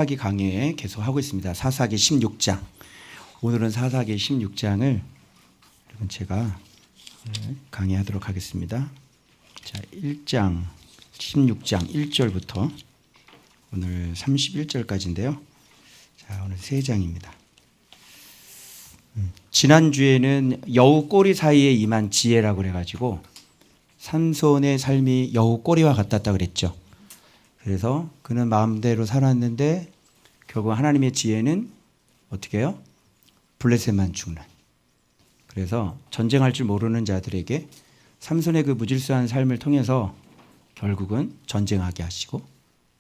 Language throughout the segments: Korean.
사사기 강의 계속 하고 있습니다. 사사기 16장. 오늘은 사사기 16장을 여러분 제가 강의하도록 하겠습니다. 자, 1장 16장 1절부터 오늘 31절까지인데요. 자, 오늘 3장입니다. 지난주에는 여우 꼬리 사이에 임한 지혜라고 그래가지고 삼손의 삶이 여우 꼬리와 같았다 그랬죠. 그래서 그는 마음대로 살았는데 결국 하나님의 지혜는 어떻게 해요? 블레셋만 죽는. 그래서 전쟁할 줄 모르는 자들에게 삼손의 그 무질서한 삶을 통해서 결국은 전쟁하게 하시고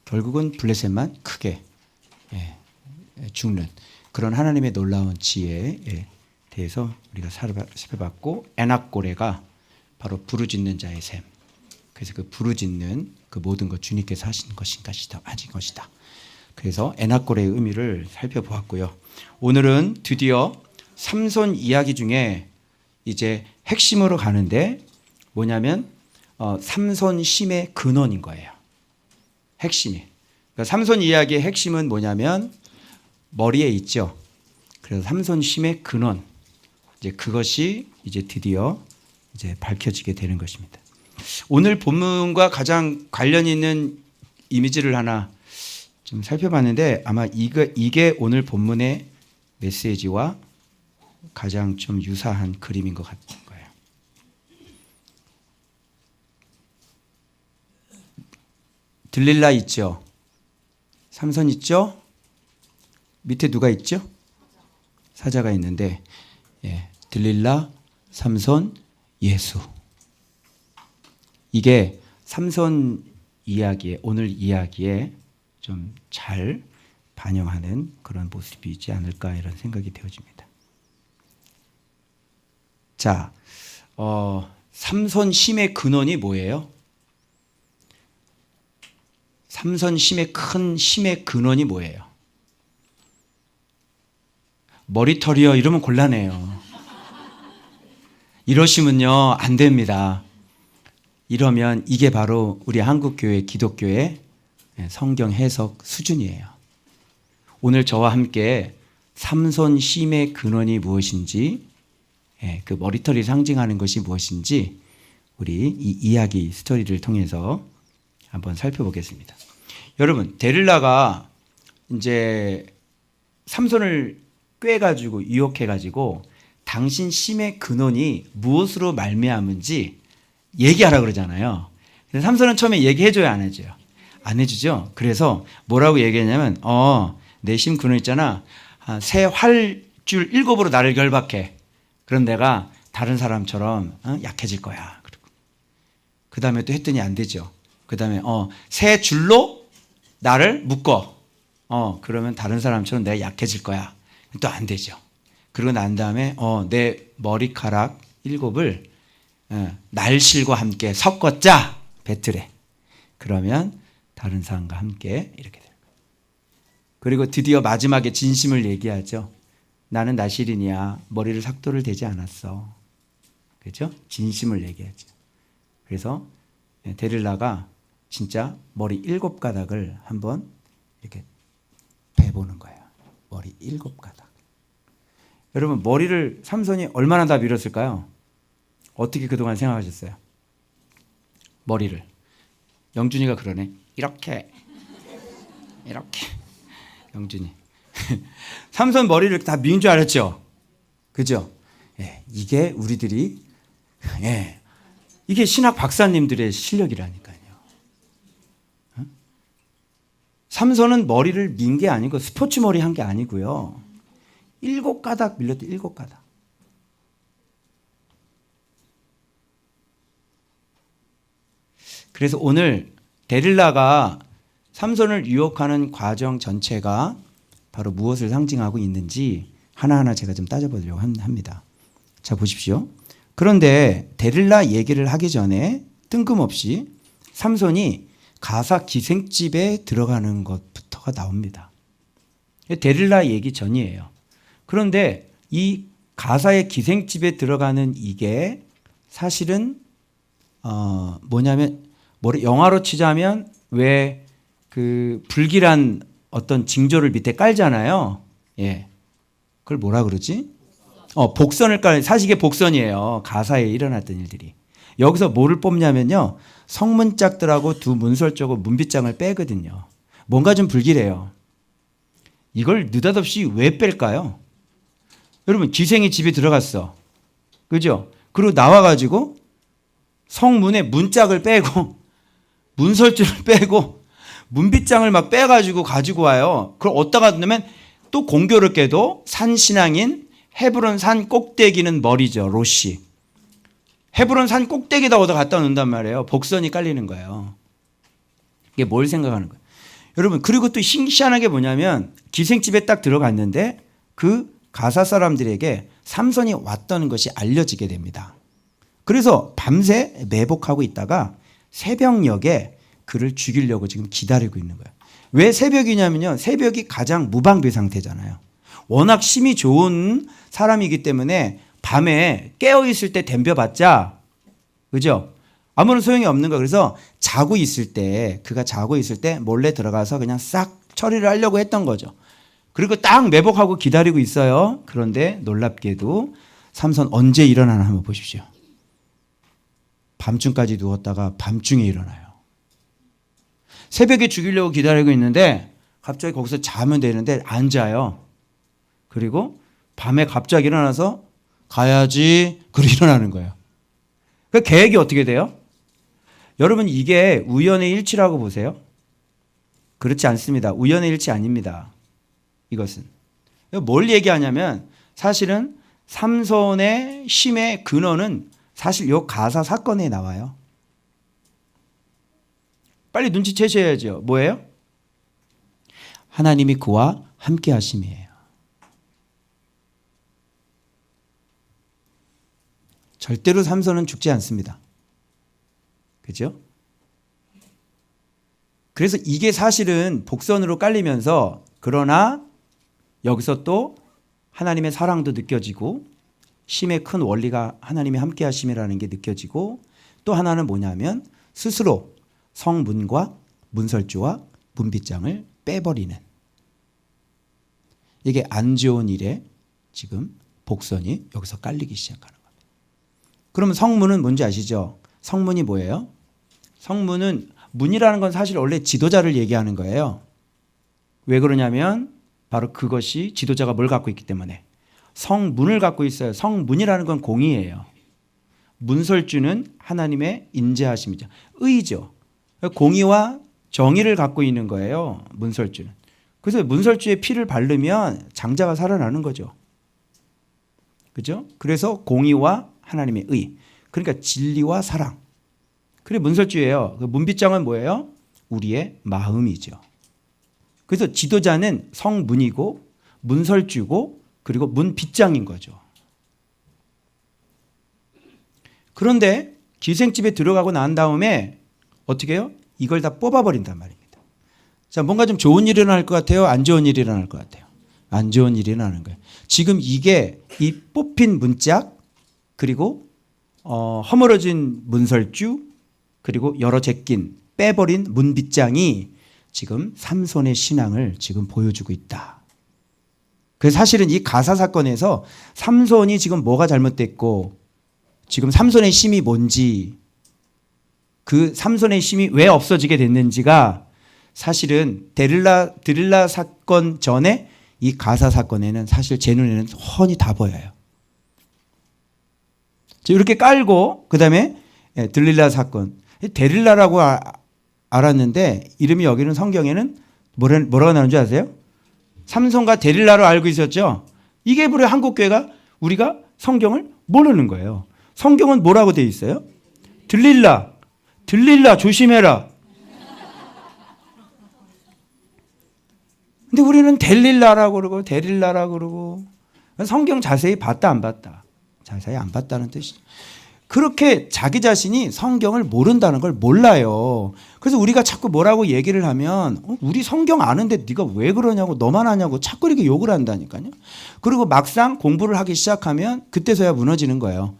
결국은 블레셋만 크게 죽는 그런 하나님의 놀라운 지혜에 대해서 우리가 살펴봤고, 에낙고레가 바로 부르짖는 자의 셈. 그래서 그 부르짖는 그 모든 것 주님께서 하신 것이다. 그래서 에낙고레의 의미를 살펴보았고요. 오늘은 드디어 삼손 이야기 중에 이제 핵심으로 가는데 뭐냐면 삼손 심의 근원인 거예요. 핵심이. 그러니까 삼손 이야기의 핵심은 뭐냐면 머리에 있죠. 그래서 삼손 심의 근원. 이제 그것이 이제 드디어 이제 밝혀지게 되는 것입니다. 오늘 본문과 가장 관련 있는 이미지를 하나 좀 살펴봤는데 아마 이게 오늘 본문의 메시지와 가장 좀 유사한 그림인 것 같은 거예요. 들릴라 있죠? 삼손 있죠? 밑에 누가 있죠? 사자가 있는데 들릴라, 삼손, 예수. 이게 삼손 이야기에 오늘 이야기에 좀 잘 반영하는 그런 모습이지 않을까 이런 생각이 되어집니다. 자, 삼손 심의 근원이 뭐예요? 삼손 심의 큰 심의 근원이 뭐예요? 머리털이요 이러면 곤란해요. 이러시면요 안 됩니다. 이러면 이게 바로 우리 한국교회 기독교의 성경 해석 수준이에요. 오늘 저와 함께 삼손 심의 근원이 무엇인지, 그 머리털이 상징하는 것이 무엇인지 우리 이 이야기 스토리를 통해서 한번 살펴보겠습니다. 여러분, 데릴라가 이제 삼손을 꿰가지고 유혹해가지고 당신 심의 근원이 무엇으로 말미암은지 얘기하라 그러잖아요. 근데 삼손은 처음에 얘기해줘야 안 해줘요? 안 해주죠. 그래서 뭐라고 얘기했냐면 내 심 근원 있잖아. 새 활줄 7으로 나를 결박해. 그럼 내가 다른 사람처럼 약해질 거야. 그 다음에 또 했더니 안 되죠. 그 다음에 새 줄로 나를 묶어. 그러면 다른 사람처럼 내가 약해질 거야. 또 안 되죠. 그러고 난 다음에 내 머리카락 7을 날실과 함께 섞어 짜 배틀에. 그러면 다른 사람과 함께 이렇게 돼요. 그리고 드디어 마지막에 진심을 얘기하죠. 나는 나실인이야. 머리를 삭도를 대지 않았어. 그렇죠? 진심을 얘기하죠. 그래서 데릴라가 진짜 머리 7가닥을 한번 이렇게 베보는 거예요. 머리 7가닥. 여러분, 머리를 삼손이 얼마나 다 밀었을까요? 어떻게 그동안 생각하셨어요? 머리를. 영준이가 그러네. 이렇게. 영준이. 삼손 머리를 다 민 줄 알았죠? 그죠? 이게 우리들이, 이게 신학 박사님들의 실력이라니까요. 삼손은 머리를 민 게 아니고 스포츠 머리 한 게 아니고요. 7가닥 밀렸대, 7가닥. 그래서 오늘 데릴라가 삼손을 유혹하는 과정 전체가 바로 무엇을 상징하고 있는지 하나하나 제가 좀 따져보려고 합니다. 자, 보십시오. 그런데 데릴라 얘기를 하기 전에 뜬금없이 삼손이 가사 기생집에 들어가는 것부터가 나옵니다. 데릴라 얘기 전이에요. 그런데 이 가사의 기생집에 들어가는 이게 사실은 뭐냐면 영화로 치자면 왜 그 불길한 어떤 징조를 밑에 깔잖아요. 예. 그걸 뭐라 그러지? 복선을 깔, 사실 이게 복선이에요. 가사에 일어났던 일들이. 여기서 뭐를 뽑냐면요. 성문짝들하고 두 문설주하고 문빗장을 빼거든요. 뭔가 좀 불길해요. 이걸 느닷없이 왜 뺄까요? 여러분, 기생이 집에 들어갔어. 그죠? 그리고 나와가지고 성문에 문짝을 빼고 문설주를 빼고 문빗장을 막 빼가지고 가지고 와요. 그걸 어디다가 두냐면 또 공교롭게도 산신앙인 헤브론 산 꼭대기는 머리죠. 로시. 헤브론 산 꼭대기에다 어디다 갖다 놓는단 말이에요. 복선이 깔리는 거예요. 이게 뭘 생각하는 거예요? 여러분, 그리고 또 희한하게 뭐냐면 기생집에 딱 들어갔는데 그 가사 사람들에게 삼손이 왔다는 것이 알려지게 됩니다. 그래서 밤새 매복하고 있다가 새벽녘에 그를 죽이려고 지금 기다리고 있는 거예요. 왜 새벽이냐면요. 새벽이 가장 무방비 상태잖아요. 워낙 힘이 좋은 사람이기 때문에 밤에 깨어있을 때 덤벼봤자, 그죠? 아무런 소용이 없는 거예요. 그래서 자고 있을 때, 그가 자고 있을 때 몰래 들어가서 그냥 싹 처리를 하려고 했던 거죠. 그리고 딱 매복하고 기다리고 있어요. 그런데 놀랍게도 삼손 언제 일어나나 한번 보십시오. 밤중까지 누웠다가 밤중에 일어나요. 새벽에 죽이려고 기다리고 있는데 갑자기 거기서 자면 되는데 안 자요. 그리고 밤에 갑자기 일어나서 가야지. 그리고 일어나는 거예요. 그 계획이 어떻게 돼요? 여러분, 이게 우연의 일치라고 보세요? 그렇지 않습니다. 우연의 일치 아닙니다. 이것은. 뭘 얘기하냐면 사실은 삼손의 힘의 근원은 사실 이 가사 사건에 나와요. 빨리 눈치채셔야죠. 뭐예요? 하나님이 그와 함께 하심이에요. 절대로 삼손은 죽지 않습니다. 그죠? 그래서 이게 사실은 복선으로 깔리면서 그러나 여기서 또 하나님의 사랑도 느껴지고 힘의 큰 원리가 하나님이 함께 하심이라는 게 느껴지고 또 하나는 뭐냐면 스스로 성문과 문설주와 문빗장을 빼버리는 이게 안 좋은 일에 지금 복선이 여기서 깔리기 시작하는 겁니다. 그러면 성문은 뭔지 아시죠? 성문이 뭐예요? 성문은 문이라는 건 사실 원래 지도자를 얘기하는 거예요. 왜 그러냐면 바로 그것이 지도자가 뭘 갖고 있기 때문에 성문을 갖고 있어요. 성문이라는 건 공의예요. 문설주는 하나님의 인자하심이죠. 의죠. 공의와 정의를 갖고 있는 거예요. 문설주는. 그래서 문설주에 피를 바르면 장자가 살아나는 거죠. 그죠? 그래서 공의와 하나님의 의. 그러니까 진리와 사랑. 그게 문설주예요. 그 문빗장은 뭐예요? 우리의 마음이죠. 그래서 지도자는 성문이고 문설주고 그리고 문빗장인 거죠. 그런데 기생집에 들어가고 난 다음에 어떻게 해요? 이걸 다 뽑아버린단 말입니다. 자, 뭔가 좀 좋은 일이 일어날 것 같아요? 안 좋은 일이 일어날 것 같아요? 안 좋은 일이 일어나는 거예요. 지금 이게 이 뽑힌 문짝 그리고 허물어진 문설주 그리고 여러 제낀 빼버린 문빗장이 지금 삼손의 신앙을 지금 보여주고 있다. 그래서 사실은 이 가사 사건에서 삼손이 지금 뭐가 잘못됐고 지금 삼손의 힘이 뭔지 그 삼손의 힘이 왜 없어지게 됐는지가 사실은 드릴라 사건 전에 이 가사 사건에는 사실 제 눈에는 훤히 다 보여요. 이렇게 깔고 그다음에 들릴라 사건. 데릴라라고 알았는데 이름이 여기는 성경에는 뭐라고 나오는 줄 아세요? 삼손과 데릴라로 알고 있었죠. 이게 우리 한국교회가 우리가 성경을 모르는 거예요. 성경은 뭐라고 되어 있어요? 들릴라 조심해라. 근데 우리는 델릴라라고 그러고 데릴라라고 그러고 성경 자세히 봤다 안 봤다. 자세히 안 봤다는 뜻이죠. 그렇게 자기 자신이 성경을 모른다는 걸 몰라요. 그래서 우리가 자꾸 뭐라고 얘기를 하면 우리 성경 아는데 네가 왜 그러냐고 너만 아냐고 자꾸 이렇게 욕을 한다니까요. 그리고 막상 공부를 하기 시작하면 그때서야 무너지는 거예요.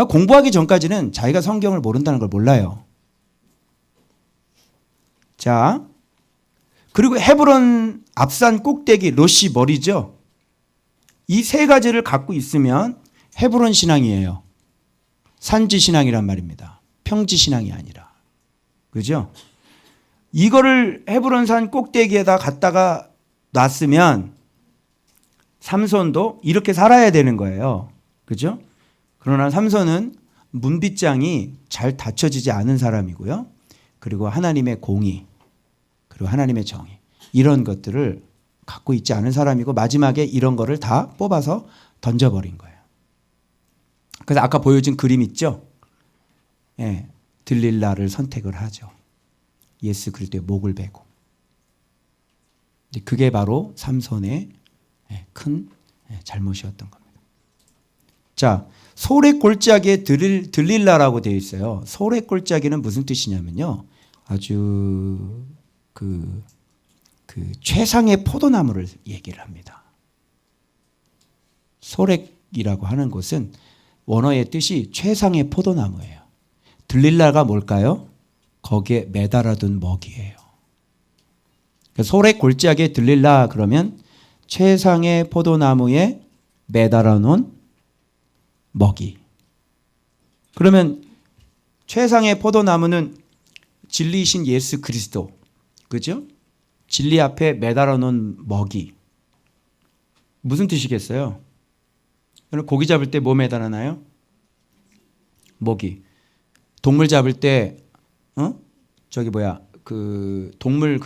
공부하기 전까지는 자기가 성경을 모른다는 걸 몰라요. 자, 그리고 헤브론 앞산 꼭대기 롯이 머리죠. 이 세 가지를 갖고 있으면 헤브론 신앙이에요. 산지 신앙이란 말입니다. 평지 신앙이 아니라. 그죠? 이거를 헤브론 산 꼭대기에다 갖다가 놨으면 삼손도 이렇게 살아야 되는 거예요. 그죠? 그러나 삼손은 문빗장이 잘 닫혀지지 않은 사람이고요. 그리고 하나님의 공의, 그리고 하나님의 정의, 이런 것들을 갖고 있지 않은 사람이고 마지막에 이런 거를 다 뽑아서 던져버린 거예요. 그래서 아까 보여준 그림 있죠? 예, 들릴라를 선택을 하죠. 예수 그리스도의 목을 베고. 그게 바로 삼손의 큰 잘못이었던 겁니다. 자, 소래 골짜기에 들릴라라고 되어 있어요. 소래 골짜기는 무슨 뜻이냐면요, 아주 그 최상의 포도나무를 얘기를 합니다. 소렉이라고 하는 곳은 원어의 뜻이 최상의 포도나무예요. 들릴라가 뭘까요? 거기에 매달아둔 먹이에요. 소렉 골짜기에 들릴라 그러면 최상의 포도나무에 매달아 놓은 먹이. 그러면 최상의 포도나무는 진리이신 예수 그리스도, 그죠? 진리 앞에 매달아 놓은 먹이. 무슨 뜻이겠어요? 고기 잡을 때 뭐 매달아놔요? 먹이. 동물 잡을 때 동물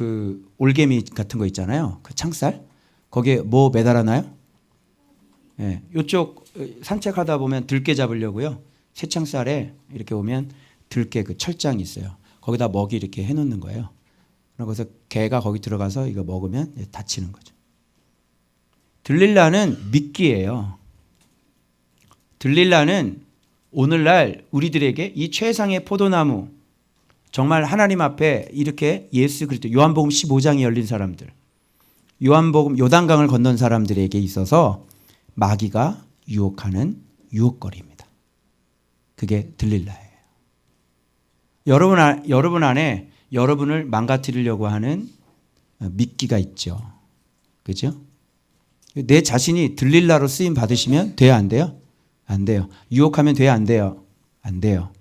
올개미 같은 거 있잖아요. 그 창살. 거기에 뭐 매달아놔요? 예, 이쪽 산책하다 보면 들깨 잡으려고요. 새창살에 이렇게 오면 들깨 그 철장이 있어요. 거기다 먹이 이렇게 해놓는 거예요. 그래서 개가 거기 들어가서 이거 먹으면 다치는 거죠. 들릴라는 미끼예요. 들릴라는 오늘날 우리들에게 이 최상의 포도나무, 정말 하나님 앞에 이렇게 예수 그리스도, 요한복음 15장이 열린 사람들, 요한복음 요단강을 건넌 사람들에게 있어서 마귀가 유혹하는 유혹거리입니다. 그게 들릴라예요. 여러분 안에 여러분을 망가뜨리려고 하는 미끼가 있죠. 그죠? 내 자신이 들릴라로 쓰임 받으시면 돼요, 안 돼요? 안 돼요. 유혹하면 돼요, 안 돼요? 안 돼요.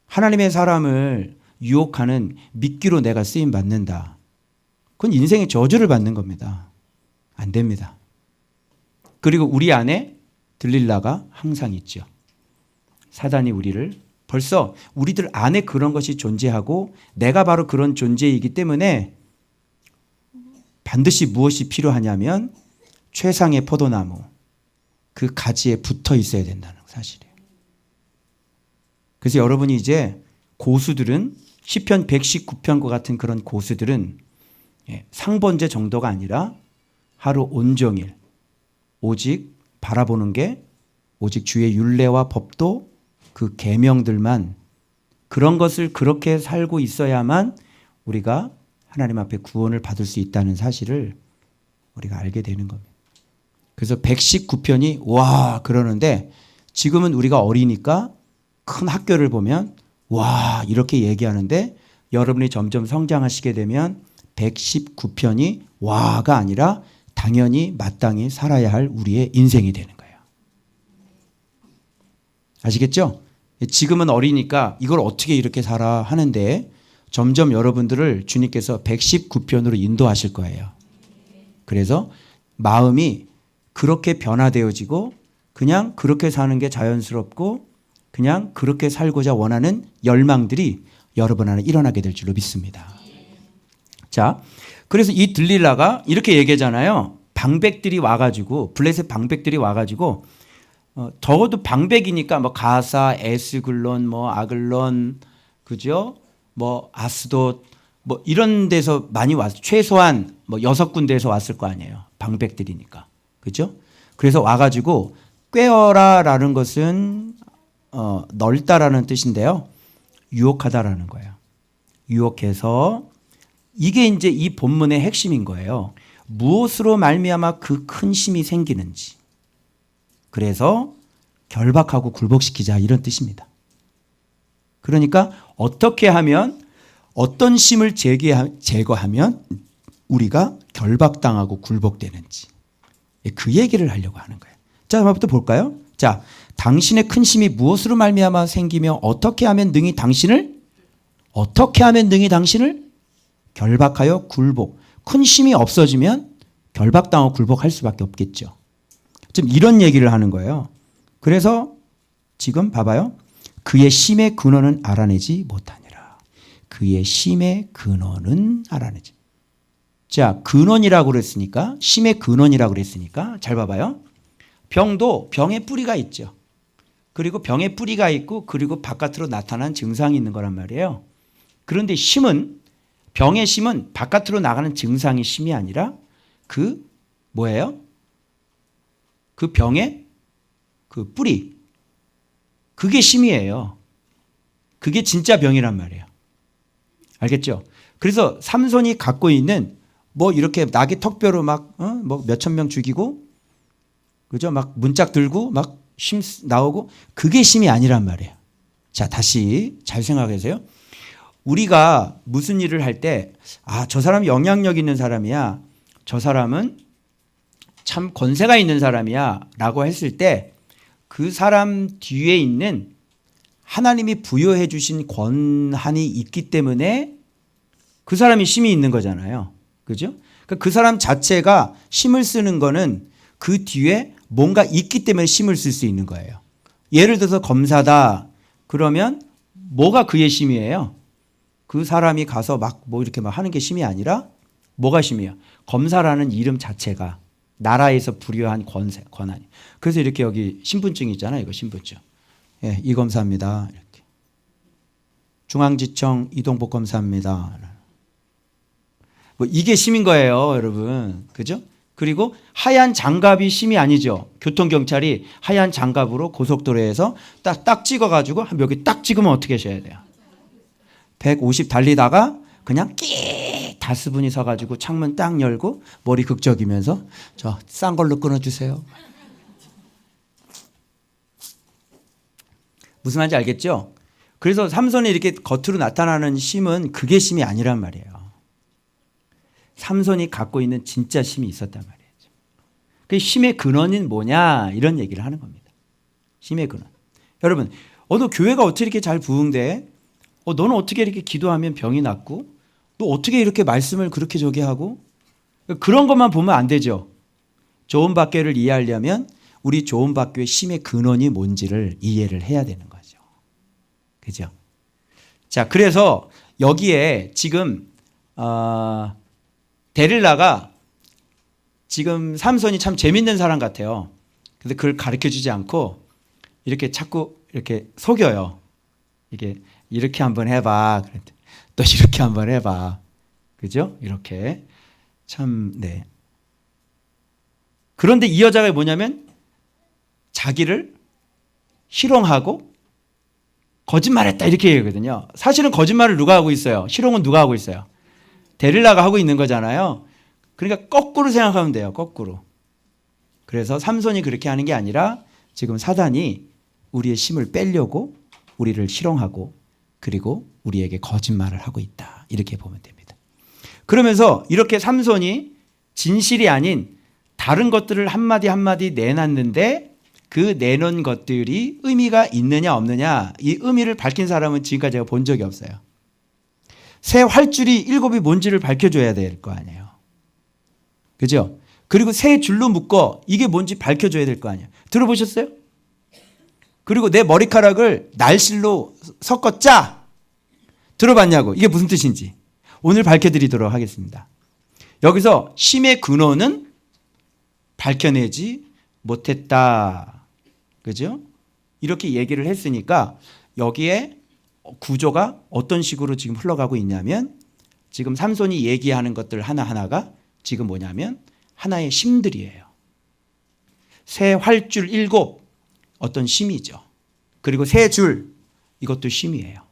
하나님의 사람을 유혹하는 미끼로 내가 쓰임 받는다. 그건 인생의 저주를 받는 겁니다. 안 됩니다. 그리고 우리 안에 들릴라가 항상 있죠. 사단이 벌써 우리들 안에 그런 것이 존재하고 내가 바로 그런 존재이기 때문에 반드시 무엇이 필요하냐면 최상의 포도나무, 그 가지에 붙어 있어야 된다는 사실이에요. 그래서 여러분이 이제 고수들은 시편 119편과 같은 그런 고수들은 상번제 정도가 아니라 하루 온종일 오직 바라보는 게 오직 주의 율례와 법도 그 계명들만, 그런 것을 그렇게 살고 있어야만 우리가 하나님 앞에 구원을 받을 수 있다는 사실을 우리가 알게 되는 겁니다. 그래서 119편이 와 그러는데 지금은 우리가 어리니까 큰 학교를 보면 와 이렇게 얘기하는데 여러분이 점점 성장하시게 되면 119편이 와가 아니라 당연히 마땅히 살아야 할 우리의 인생이 되는 거예요. 아시겠죠? 지금은 어리니까 이걸 어떻게 이렇게 살아 하는데 점점 여러분들을 주님께서 119편으로 인도하실 거예요. 그래서 마음이 그렇게 변화되어지고 그냥 그렇게 사는 게 자연스럽고 그냥 그렇게 살고자 원하는 열망들이 여러분 안에 일어나게 될 줄로 믿습니다. 자, 그래서 이 들릴라가 이렇게 얘기하잖아요. 방백들이 와가지고, 블레셋 방백들이 와가지고 적어도 방백이니까 뭐 가사, 에스글론, 뭐 아글론, 그죠? 뭐 아스돗, 뭐 이런 데서 많이 왔어요. 최소한 뭐 6군데에서 왔을 거 아니에요. 방백들이니까. 그죠? 그래서 와가지고 꾀어라라는 것은 넓다라는 뜻인데요. 유혹하다라는 거예요. 유혹해서 이게 이제 이 본문의 핵심인 거예요. 무엇으로 말미암아 그 큰 힘이 생기는지. 그래서 결박하고 굴복시키자 이런 뜻입니다. 그러니까 어떻게 하면 어떤 심을 제거하면 우리가 결박당하고 굴복되는지 그 얘기를 하려고 하는 거예요. 자, 한번부터 볼까요? 자, 당신의 큰 심이 무엇으로 말미암아 생기며 어떻게 하면 능히 당신을 결박하여 굴복. 큰 심이 없어지면 결박당하고 굴복할 수밖에 없겠죠. 지금 이런 얘기를 하는 거예요. 그래서 지금 봐봐요. 그의 심의 근원은 알아내지 못하니라. 그의 심의 근원은 알아내지. 자, 근원이라고 그랬으니까, 심의 근원이라고 그랬으니까 잘 봐봐요. 병도 병의 뿌리가 있죠. 그리고 병의 뿌리가 있고 그리고 바깥으로 나타난 증상이 있는 거란 말이에요. 그런데 심은, 병의 심은 바깥으로 나가는 증상이 심이 아니라 그 뭐예요? 그 병의 그 뿌리, 그게 심이에요. 그게 진짜 병이란 말이에요. 알겠죠? 그래서 삼손이 갖고 있는 뭐 이렇게 낙이 턱뼈로 막 뭐 몇천 명 죽이고, 그죠? 막 문짝 들고 막 심 나오고, 그게 심이 아니란 말이에요. 자, 다시 잘 생각하세요. 우리가 무슨 일을 할 때, 아, 저 사람이 영향력 있는 사람이야, 저 사람은 참 권세가 있는 사람이야 라고 했을 때 그 사람 뒤에 있는 하나님이 부여해 주신 권한이 있기 때문에 그 사람이 심이 있는 거잖아요. 그죠? 그러니까 그 사람 자체가 심을 쓰는 거는 그 뒤에 뭔가 있기 때문에 심을 쓸 수 있는 거예요. 예를 들어서 검사다 그러면 뭐가 그의 심이에요? 그 사람이 가서 막 뭐 이렇게 막 하는 게 심이 아니라 뭐가 심이에요? 검사라는 이름 자체가 나라에서 부여한 권한이. 그래서 이렇게 여기 신분증 있잖아요. 이거 신분증. 예, 이 검사입니다. 이렇게. 중앙지청 이동복 검사입니다. 뭐 이게 심인 거예요, 여러분. 그죠? 그리고 하얀 장갑이 심이 아니죠. 교통경찰이 하얀 장갑으로 고속도로에서 딱 찍어가지고 여기 딱 찍으면 어떻게 하셔야 돼요? 150 달리다가 그냥 끼 다스분이 서가지고 창문 딱 열고 머리 극적이면서 저 싼 걸로 끊어주세요. 무슨 말인지 알겠죠? 그래서 삼손이 이렇게 겉으로 나타나는 심은 그게 심이 아니란 말이에요. 삼손이 갖고 있는 진짜 심이 있었단 말이에요. 그 심의 근원은 뭐냐 이런 얘기를 하는 겁니다. 심의 근원. 여러분, 너 교회가 어떻게 이렇게 잘 부흥돼? 너는 어떻게 이렇게 기도하면 병이 낫고? 너 어떻게 이렇게 말씀을 그렇게 저기 하고? 그런 것만 보면 안 되죠. 조은박교를 이해하려면 우리 조은박교의 심의 근원이 뭔지를 이해를 해야 되는 거죠. 그죠? 자, 그래서 여기에 지금 데릴라가 지금 삼손이 참 재밌는 사람 같아요. 근데 그걸 가르쳐 주지 않고 이렇게 자꾸 이렇게 속여요. 이렇게 한번 해봐. 또 이렇게 한번 해봐. 그죠? 이렇게. 참, 네. 그런데 이 여자가 뭐냐면 자기를 희롱하고 거짓말했다 이렇게 얘기하거든요. 사실은 거짓말을 누가 하고 있어요? 희롱은 누가 하고 있어요? 데릴라가 하고 있는 거잖아요. 그러니까 거꾸로 생각하면 돼요. 거꾸로. 그래서 삼손이 그렇게 하는 게 아니라 지금 사단이 우리의 힘을 빼려고 우리를 희롱하고 그리고 우리에게 거짓말을 하고 있다. 이렇게 보면 됩니다. 그러면서 이렇게 삼손이 진실이 아닌 다른 것들을 한마디 한마디 내놨는데 그 내놓은 것들이 의미가 있느냐 없느냐, 이 의미를 밝힌 사람은 지금까지 제가 본 적이 없어요. 새 활줄이 7이 뭔지를 밝혀줘야 될 거 아니에요. 그죠? 그리고 새 줄로 묶어 이게 뭔지 밝혀줘야 될 거 아니에요. 들어보셨어요? 그리고 내 머리카락을 날실로 섞어 짜. 들어봤냐고. 이게 무슨 뜻인지 오늘 밝혀드리도록 하겠습니다. 여기서 심의 근원은 밝혀내지 못했다. 그죠? 이렇게 얘기를 했으니까 여기에 구조가 어떤 식으로 지금 흘러가고 있냐면 지금 삼손이 얘기하는 것들 하나하나가 지금 뭐냐면 하나의 심들이에요. 새 활줄 7 어떤 심이죠. 그리고 새 줄 이것도 심이에요.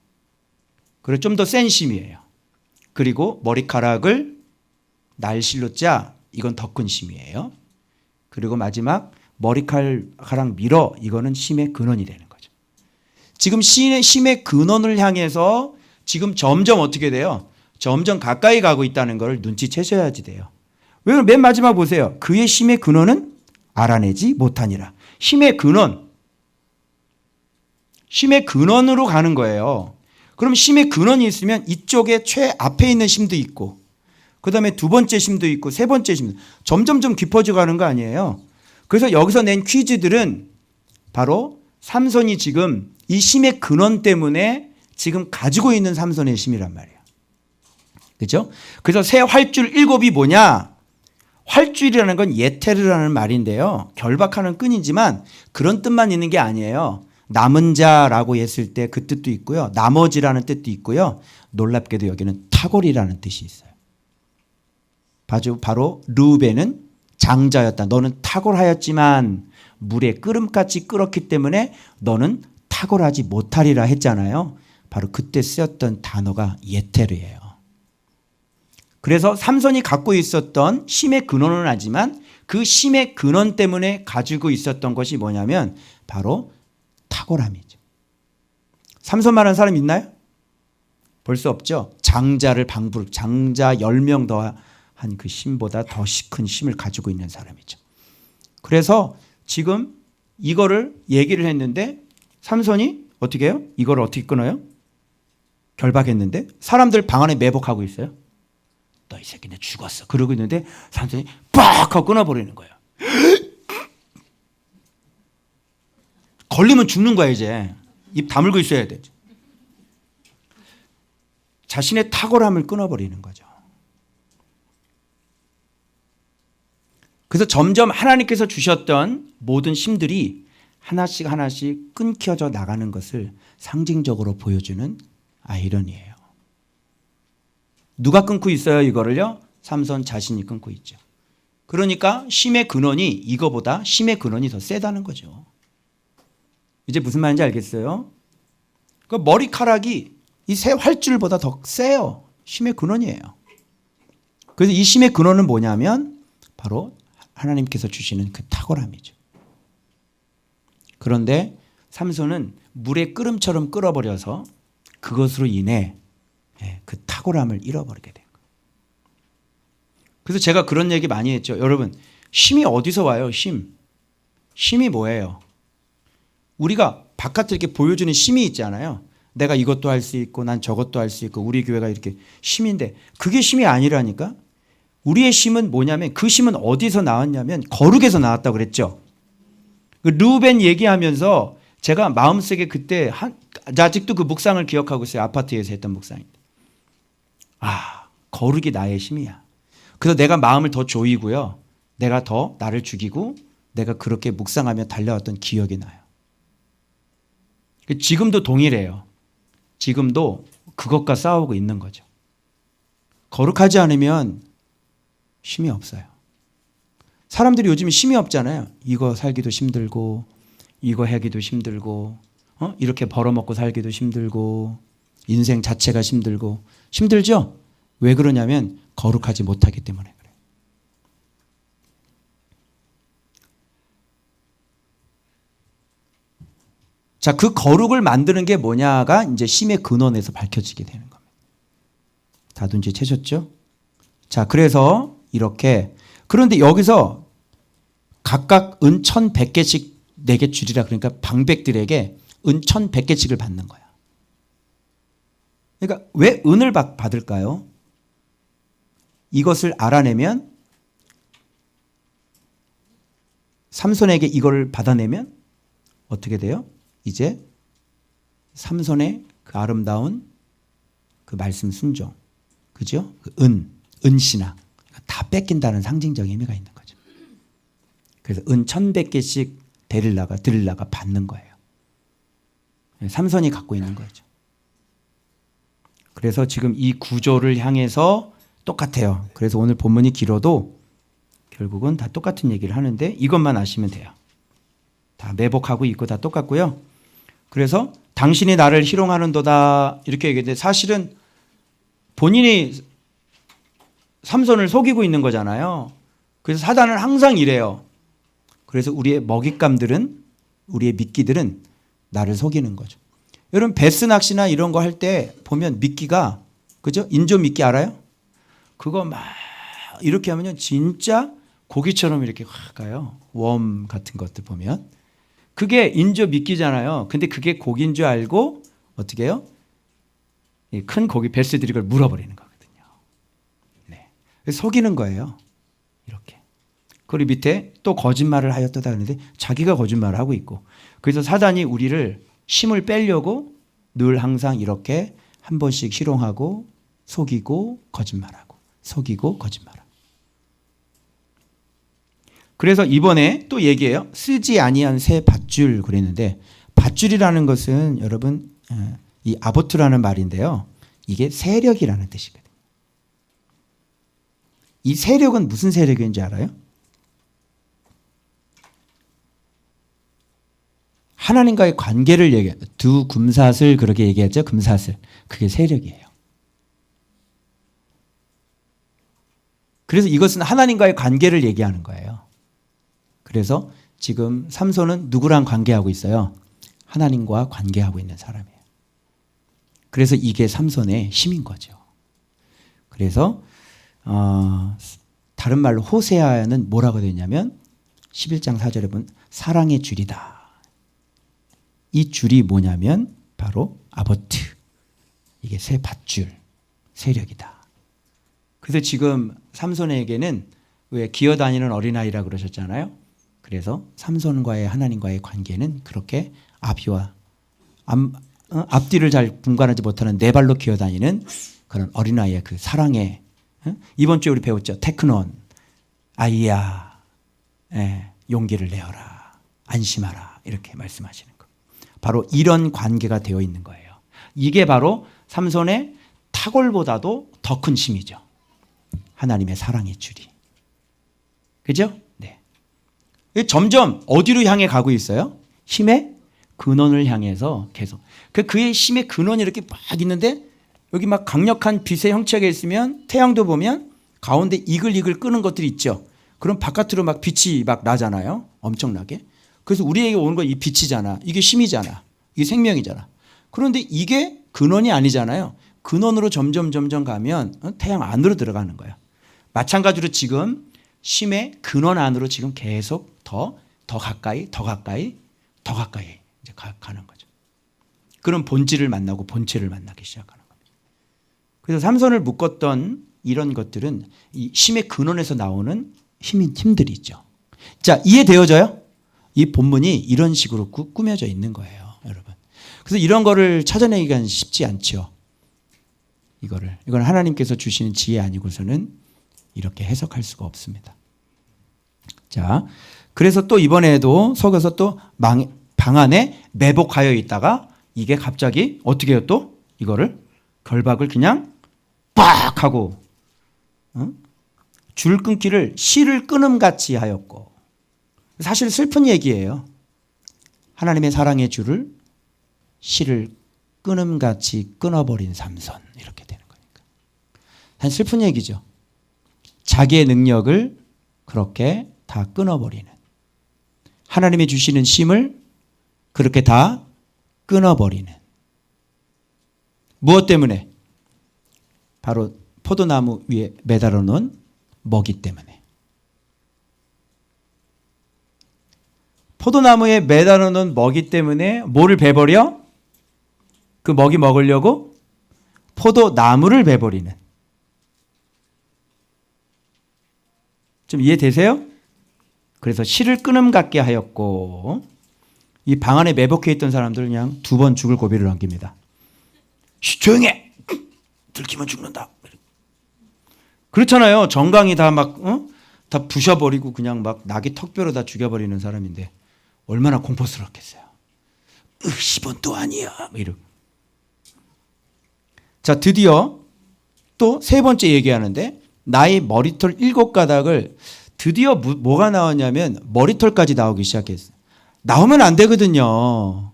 그리고 좀 더 센 심이에요. 그리고 머리카락을 날실로 짜 이건 더 큰 심이에요. 그리고 마지막 머리카락 밀어 이거는 심의 근원이 되는 거죠. 지금 심의 근원을 향해서 지금 점점 어떻게 돼요? 점점 가까이 가고 있다는 걸 눈치채셔야지 돼요. 왜? 맨 마지막 보세요. 그의 힘의 근원은 알아내지 못하니라. 힘의 근원으로 가는 거예요. 그럼 힘의 근원이 있으면 이쪽에 최앞에 있는 힘도 있고 그 다음에 두 번째 힘도 있고 세 번째 힘도 점점점 깊어져 가는 거 아니에요. 그래서 여기서 낸 퀴즈들은 바로 삼손이 지금 이 힘의 근원 때문에 지금 가지고 있는 삼손의 힘이란 말이에요. 그렇죠? 그래서 새 활줄 일곱이 뭐냐? 활줄이라는 건 예테르라는 말인데요. 결박하는 끈이지만 그런 뜻만 있는 게 아니에요. 남은 자라고 했을 때 그 뜻도 있고요. 나머지라는 뜻도 있고요. 놀랍게도 여기는 탁월이라는 뜻이 있어요. 바로 르우벤은 장자였다. 너는 탁월하였지만 물에 끓음같이 끓었기 때문에 너는 탁월하지 못하리라 했잖아요. 바로 그때 쓰였던 단어가 예테르예요. 그래서 삼손이 갖고 있었던 힘의 근원은 하지만 그 힘의 근원 때문에 가지고 있었던 것이 뭐냐면 바로 탁월함이죠. 삼손만한 사람 있나요? 볼 수 없죠. 장자를 장자 10명 더한 그 힘보다 더 큰 힘을 가지고 있는 사람이죠. 그래서 지금 이거를 얘기를 했는데 삼손이 어떻게 해요? 이걸 어떻게 끊어요? 결박했는데 사람들 방 안에 매복하고 있어요. 너 이 새끼 내 죽었어. 그러고 있는데 삼손이 빡 하고 끊어버리는 거예요. 걸리면 죽는 거야 이제. 입 다물고 있어야 돼. 자신의 탁월함을 끊어버리는 거죠. 그래서 점점 하나님께서 주셨던 모든 힘들이 하나씩 하나씩 끊겨져 나가는 것을 상징적으로 보여주는 아이러니예요. 누가 끊고 있어요 이거를요? 삼손 자신이 끊고 있죠. 그러니까 힘의 근원이 이거보다 힘의 근원이 더 세다는 거죠. 이제 무슨 말인지 알겠어요? 그 머리카락이 이 새 활줄보다 더 세요. 힘의 근원이에요. 그래서 이 힘의 근원은 뭐냐면 바로 하나님께서 주시는 그 탁월함이죠. 그런데 삼손은 물에 끓음처럼 끓어버려서 그것으로 인해 그 탁월함을 잃어버리게 된 거예요. 그래서 제가 그런 얘기 많이 했죠. 여러분, 힘이 어디서 와요? 힘이 뭐예요? 우리가 바깥에 이렇게 보여주는 힘이 있잖아요. 내가 이것도 할 수 있고 난 저것도 할 수 있고 우리 교회가 이렇게 힘인데 그게 힘이 아니라니까. 우리의 힘은 뭐냐면 그 힘은 어디서 나왔냐면 거룩에서 나왔다고 그랬죠. 르우벤 얘기하면서 제가 마음속에 그때 아직도 그 묵상을 기억하고 있어요. 아파트에서 했던 묵상인데. 거룩이 나의 힘이야. 그래서 내가 마음을 더 조이고요. 내가 더 나를 죽이고 내가 그렇게 묵상하며 달려왔던 기억이 나요. 지금도 동일해요. 지금도 그것과 싸우고 있는 거죠. 거룩하지 않으면 힘이 없어요. 사람들이 요즘 힘이 없잖아요. 이거 살기도 힘들고 이거 하기도 힘들고 이렇게 벌어먹고 살기도 힘들고 인생 자체가 힘들고 힘들죠? 왜 그러냐면 거룩하지 못하기 때문에 그래요. 자, 그 거룩을 만드는 게 뭐냐가 이제 힘의 근원에서 밝혀지게 되는 겁니다. 다 눈치채셨죠? 자, 그래서 이렇게 그런데 여기서 각각 은 1,100개씩 4개 줄이라 그러니까 방백들에게 은 1,100개씩을 받는 거야. 그러니까 왜 은을 받을까요? 이것을 알아내면 삼손에게 이걸 받아내면 어떻게 돼요? 이제 삼손의 그 아름다운 그 말씀 순종, 그죠? 그 은신앙 다 뺏긴다는 상징적인 의미가 있는 거죠. 그래서 은 1,100개씩 드릴라가 받는 거예요. 삼손이 갖고 있는 거죠. 그래서 지금 이 구조를 향해서 똑같아요. 그래서 오늘 본문이 길어도 결국은 다 똑같은 얘기를 하는데 이것만 아시면 돼요. 다 매복하고 있고 다 똑같고요. 그래서 당신이 나를 희롱하는도다 이렇게 얘기했는데 사실은 본인이 삼손을 속이고 있는 거잖아요. 그래서 사단은 항상 이래요. 그래서 우리의 먹잇감들은 우리의 미끼들은 나를 속이는 거죠. 여러분 베스 낚시나 이런 거 할 때 보면 미끼가 그죠? 인조 미끼 알아요? 그거 막 이렇게 하면요 진짜 고기처럼 이렇게 확 가요. 웜 같은 것들 보면 그게 인조 미끼잖아요. 근데 그게 고기인 줄 알고 어떻게 해요? 큰 고기 베스들이 그걸 물어버리는 거거든요. 네. 속이는 거예요. 이렇게. 그리고 밑에 또 거짓말을 하였다 하는데 자기가 거짓말을 하고 있고 그래서 사단이 우리를 힘을 빼려고 늘 항상 이렇게 한 번씩 희롱하고 속이고 거짓말하고 속이고 거짓말하고 그래서 이번에 또 얘기해요. 쓰지 아니한 새 밧줄 그랬는데 밧줄이라는 것은 여러분 이 아보트라는 말인데요. 이게 세력이라는 뜻이거든요. 이 세력은 무슨 세력인지 알아요? 하나님과의 관계를 얘기해요. 두 금사슬 그렇게 얘기하죠. 금사슬. 그게 세력이에요. 그래서 이것은 하나님과의 관계를 얘기하는 거예요. 그래서 지금 삼손은 누구랑 관계하고 있어요? 하나님과 관계하고 있는 사람이에요. 그래서 이게 삼손의 힘인 거죠. 그래서 다른 말로 호세아는 뭐라고 되어 있냐면 11장 4절에 보면 사랑의 줄이다. 이 줄이 뭐냐면 바로 아보트. 이게 새 밧줄, 세력이다. 그래서 지금 삼손에게는 왜 기어다니는 어린아이라 그러셨잖아요. 그래서 삼손과의 하나님과의 관계는 그렇게 앞뒤를 잘 분간하지 못하는 네 발로 기어다니는 그런 어린아이의 그 사랑의 이번 주에 우리 배웠죠. 테크논 아이야 용기를 내어라 안심하라 이렇게 말씀하시는 거. 바로 이런 관계가 되어 있는 거예요. 이게 바로 삼손의 탁월보다도 더 큰 힘이죠. 하나님의 사랑의 줄이. 그죠? 네. 점점 어디로 향해 가고 있어요? 힘의 근원을 향해서 계속. 그의 힘의 근원이 이렇게 막 있는데 여기 막 강력한 빛의 형체가 있으면 태양도 보면 가운데 이글이글 끄는 것들이 있죠. 그럼 바깥으로 막 빛이 막 나잖아요. 엄청나게. 그래서 우리에게 오는 건 이 빛이잖아. 이게 힘이잖아. 이게 생명이잖아. 그런데 이게 근원이 아니잖아요. 근원으로 점점 가면 태양 안으로 들어가는 거예요. 마찬가지로 지금 힘의 근원 안으로 지금 계속 더 가까이 이제 가는 거죠. 그런 본질을 만나고 본체를 만나기 시작하는 겁니다. 그래서 삼손을 묶었던 이런 것들은 이 힘의 근원에서 나오는 힘들이 있죠. 자, 이해되어져요? 이 본문이 이런 식으로 꾸며져 있는 거예요, 여러분. 그래서 이런 거를 찾아내기가 쉽지 않죠. 이건 하나님께서 주시는 지혜 아니고서는 이렇게 해석할 수가 없습니다. 자, 그래서 또 이번에도 속여서 또 방 안에 매복하여 있다가 이게 갑자기 어떻게 해요 또? 이거를 결박을 그냥 빡 하고 줄 끊기를 실을 끊음같이 하였고 사실 슬픈 얘기예요. 하나님의 사랑의 줄을 실을 끊음같이 끊어버린 삼손 이렇게 되는 거니까. 사실 슬픈 얘기죠. 자기의 능력을 그렇게 다 끊어버리는 하나님이 주시는 힘을 그렇게 다 끊어버리는 무엇 때문에? 바로 포도나무 위에 매달아 놓은 먹이 때문에. 포도나무에 매달아 놓은 먹이 때문에 뭐를 베버려? 그 먹이 먹으려고 포도나무를 베버리는. 좀 이해되세요? 그래서 실을 끊음 같게 하였고 이 방 안에 매복해 있던 사람들 그냥 2번 죽을 고비를 넘깁니다. 조용해! 들키면 죽는다. 그렇잖아요. 정강이 다 다 부셔버리고 그냥 막 낙이 턱뼈로 다 죽여버리는 사람인데 얼마나 공포스럽겠어요. 10원 또 아니야. 이러고. 자, 드디어 또 3번째 얘기하는데 나의 머리털 7가닥을 드디어 뭐가 나왔냐면 머리털까지 나오기 시작했어요. 나오면 안 되거든요.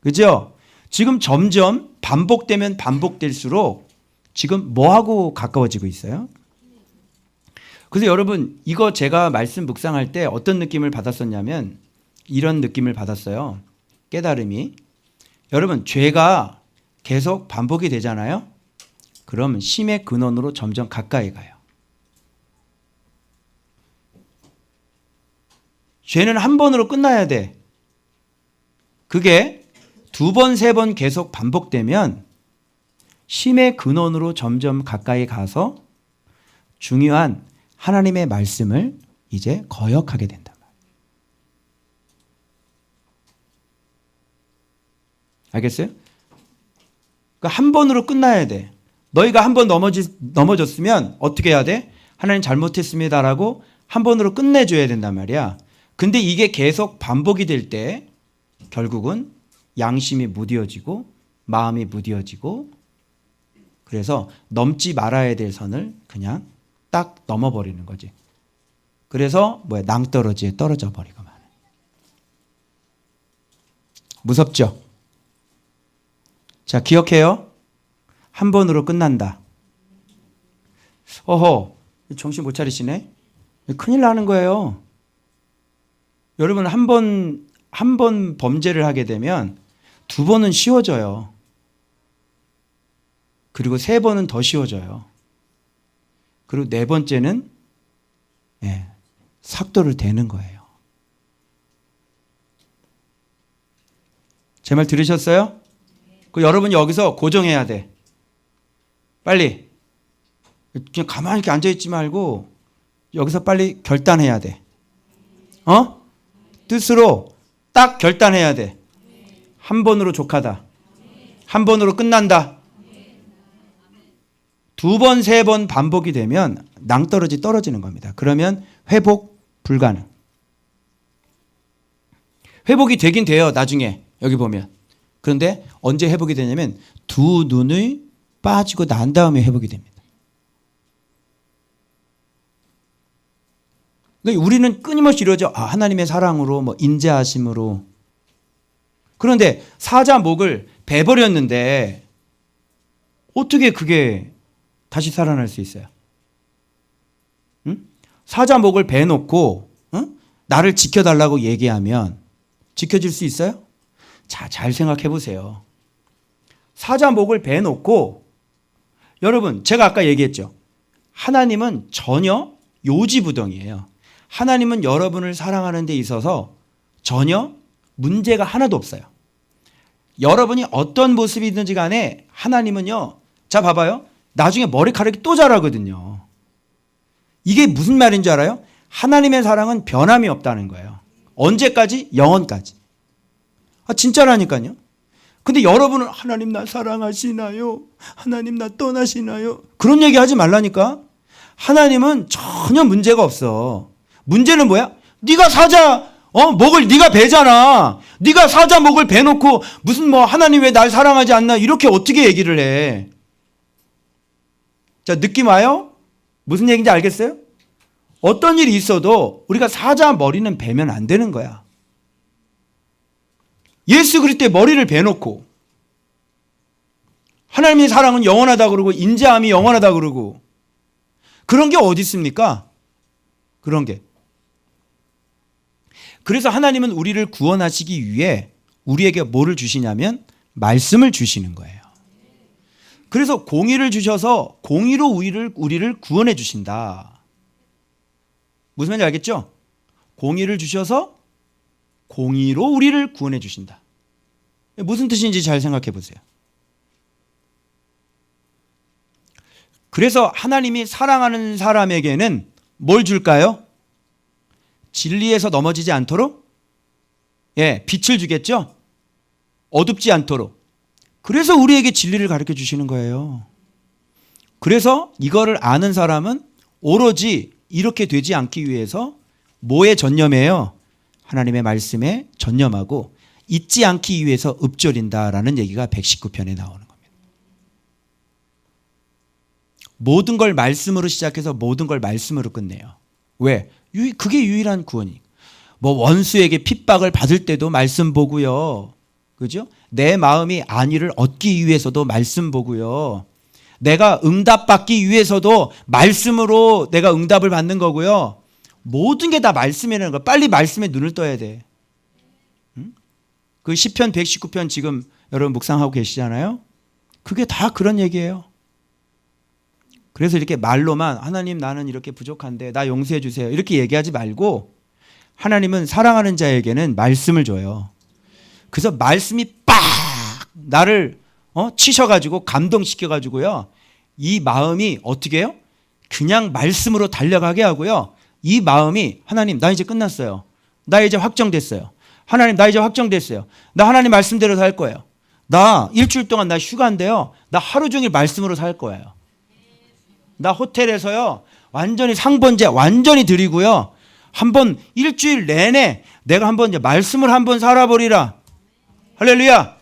그죠? 지금 점점 반복되면 반복될수록 지금 뭐하고 가까워지고 있어요? 그래서 여러분 이거 제가 말씀 묵상할 때 어떤 느낌을 받았었냐면 이런 느낌을 받았어요. 깨달음이 여러분, 죄가 계속 반복이 되잖아요. 그럼 심의 근원으로 점점 가까이 가요. 죄는 한 번으로 끝나야 돼. 그게 두 번, 세 번 계속 반복되면 심의 근원으로 점점 가까이 가서 중요한 하나님의 말씀을 이제 거역하게 된다. 알겠어요? 그러니까 한 번으로 끝나야 돼. 너희가 한 번 넘어졌으면 어떻게 해야 돼? 하나님 잘못했습니다라고 한 번으로 끝내줘야 된단 말이야. 근데 이게 계속 반복이 될 때 결국은 양심이 무뎌지고 마음이 무뎌지고 그래서 넘지 말아야 될 선을 그냥 딱 넘어버리는 거지. 그래서 낭떠러지에 떨어져 버리고 말. 무섭죠? 자, 기억해요. 한 번으로 끝난다. 어허, 정신 못 차리시네. 큰일 나는 거예요. 여러분, 한 번 범죄를 하게 되면 두 번은 쉬워져요. 그리고 세 번은 더 쉬워져요. 그리고 네 번째는 삭도를 대는 거예요. 제 말 들으셨어요? 그 여러분 여기서 고정해야 돼. 빨리. 그냥 가만히 이렇게 앉아있지 말고 여기서 빨리 결단해야 돼. 뜻으로 딱 결단해야 돼. 한 번으로 족하다. 한 번으로 끝난다. 두 번, 세 번 반복이 되면 낭떠러지 떨어지는 겁니다. 그러면 회복 불가능. 회복이 되긴 돼요, 나중에. 여기 보면. 그런데 언제 회복이 되냐면 두 눈이 빠지고 난 다음에 회복이 됩니다. 그러니까 우리는 끊임없이 이러죠. 하나님의 사랑으로, 인자하심으로. 그런데 사자 목을 베버렸는데 어떻게 그게 다시 살아날 수 있어요? 응? 사자 목을 베놓고 나를 지켜달라고 얘기하면 지켜질 수 있어요? 자, 잘 생각해 보세요. 사자 목을 베놓고 여러분, 제가 아까 얘기했죠. 하나님은 전혀 요지부동이에요. 하나님은 여러분을 사랑하는 데 있어서 전혀 문제가 하나도 없어요. 여러분이 어떤 모습이든지 간에 하나님은요. 자, 봐봐요. 나중에 머리카락이 또 자라거든요. 이게 무슨 말인 줄 알아요? 하나님의 사랑은 변함이 없다는 거예요. 언제까지? 영원까지. 진짜라니까요. 근데 여러분은 하나님 나 사랑하시나요? 하나님 나 떠나시나요? 그런 얘기 하지 말라니까. 하나님은 전혀 문제가 없어. 문제는 뭐야? 네가 사자 목을 네가 베잖아. 네가 사자 목을 베놓고 무슨 하나님 왜 날 사랑하지 않나 이렇게 어떻게 얘기를 해? 자, 느낌 와요? 무슨 얘기인지 알겠어요? 어떤 일이 있어도 우리가 사자 머리는 베면 안 되는 거야. 예수 그리스도의 머리를 베놓고 하나님의 사랑은 영원하다 그러고 인자함이 영원하다 그러고 그런 게 어디 있습니까? 그런 게. 그래서 하나님은 우리를 구원하시기 위해 우리에게 뭐를 주시냐면 말씀을 주시는 거예요. 그래서 공의를 주셔서 공의로 우리를 구원해 주신다. 무슨 말인지 알겠죠? 공의를 주셔서 공의로 우리를 구원해 주신다. 무슨 뜻인지 잘 생각해 보세요. 그래서 하나님이 사랑하는 사람에게는 뭘 줄까요? 진리에서 넘어지지 않도록 빛을 주겠죠? 어둡지 않도록. 그래서 우리에게 진리를 가르쳐 주시는 거예요. 그래서 이거를 아는 사람은 오로지 이렇게 되지 않기 위해서 뭐에 전념해요? 하나님의 말씀에 전념하고 잊지 않기 위해서 읊조린다라는 얘기가 119편에 나오는 겁니다. 모든 걸 말씀으로 시작해서 모든 걸 말씀으로 끝내요. 왜? 그게 유일한 구원이. 원수에게 핍박을 받을 때도 말씀 보고요. 그죠? 내 마음이 안위를 얻기 위해서도 말씀 보고요. 내가 응답받기 위해서도 말씀으로 내가 응답을 받는 거고요. 모든 게 다 말씀이라는 거. 빨리 말씀에 눈을 떠야 돼. 응? 그 시편 119편 지금 여러분 묵상하고 계시잖아요. 그게 다 그런 얘기예요. 그래서 이렇게 말로만 하나님 나는 이렇게 부족한데 나 용서해 주세요 이렇게 얘기하지 말고 하나님은 사랑하는 자에게는 말씀을 줘요. 그래서 말씀이 빡 나를 치셔가지고 감동시켜가지고요. 이 마음이 어떻게 해요? 그냥 말씀으로 달려가게 하고요. 이 마음이 하나님 나 이제 끝났어요. 나 이제 확정됐어요. 하나님 나 이제 확정됐어요. 나 하나님 말씀대로 살 거예요. 나 일주일 동안 나 휴가인데요. 나 하루 종일 말씀으로 살 거예요. 나 호텔에서요. 완전히 상번제 완전히 드리고요. 한번 일주일 내내 내가 한번 이제 말씀을 한번 살아버리라. 할렐루야.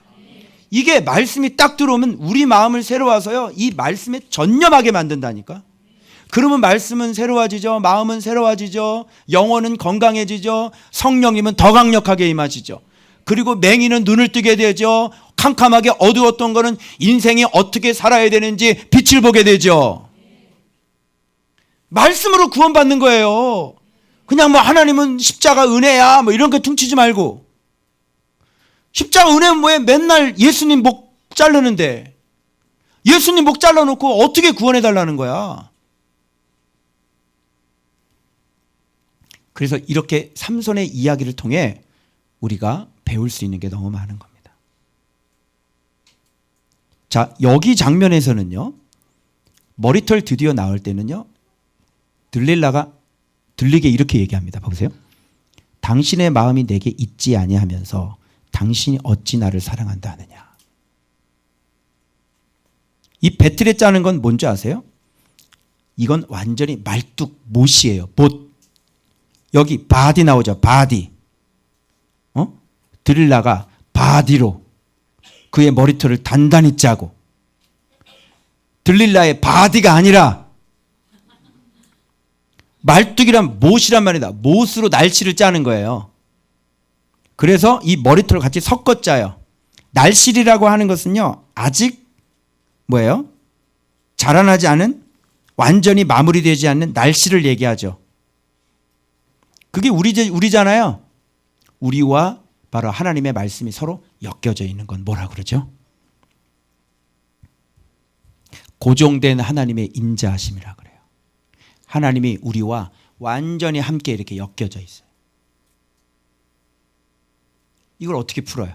이게 말씀이 딱 들어오면 우리 마음을 새로워서요. 이 말씀에 전념하게 만든다니까. 그러면 말씀은 새로워지죠. 마음은 새로워지죠. 영혼은 건강해지죠. 성령님은 더 강력하게 임하시죠. 그리고 맹인은 눈을 뜨게 되죠. 캄캄하게 어두웠던 거는 인생이 어떻게 살아야 되는지 빛을 보게 되죠. 말씀으로 구원받는 거예요. 그냥 뭐 하나님은 십자가 은혜야 뭐 이런 거 퉁치지 말고. 십자가 은혜는 뭐예요? 맨날 예수님 목 자르는데 예수님 목 잘라놓고 어떻게 구원해 달라는 거야. 그래서 이렇게 삼손의 이야기를 통해 우리가 배울 수 있는 게 너무 많은 겁니다. 자, 여기 장면에서는요. 머리털 드디어 나올 때는요. 들릴라가 들리게 이렇게 얘기합니다. 보세요. 당신의 마음이 내게 있지 아니하면서 당신이 어찌 나를 사랑한다 하느냐. 이 배틀에 짜는 건 뭔지 아세요? 이건 완전히 말뚝 못이에요. 못. 여기 바디 나오죠. 바디. 드릴라가 바디로 그의 머리털을 단단히 짜고 들릴라의 바디가 아니라 말뚝이란 못이란 말이다. 못으로 날씨를 짜는 거예요. 그래서 이 머리털을 같이 섞어 짜요. 날실이라고 하는 것은요. 아직 뭐예요? 자라나지 않은 완전히 마무리되지 않는 날씨를 얘기하죠. 그게 우리잖아요. 우리와 바로 하나님의 말씀이 서로 엮여져 있는 건 뭐라 그러죠? 고정된 하나님의 인자하심이라 그래요. 하나님이 우리와 완전히 함께 이렇게 엮여져 있어요. 이걸 어떻게 풀어요?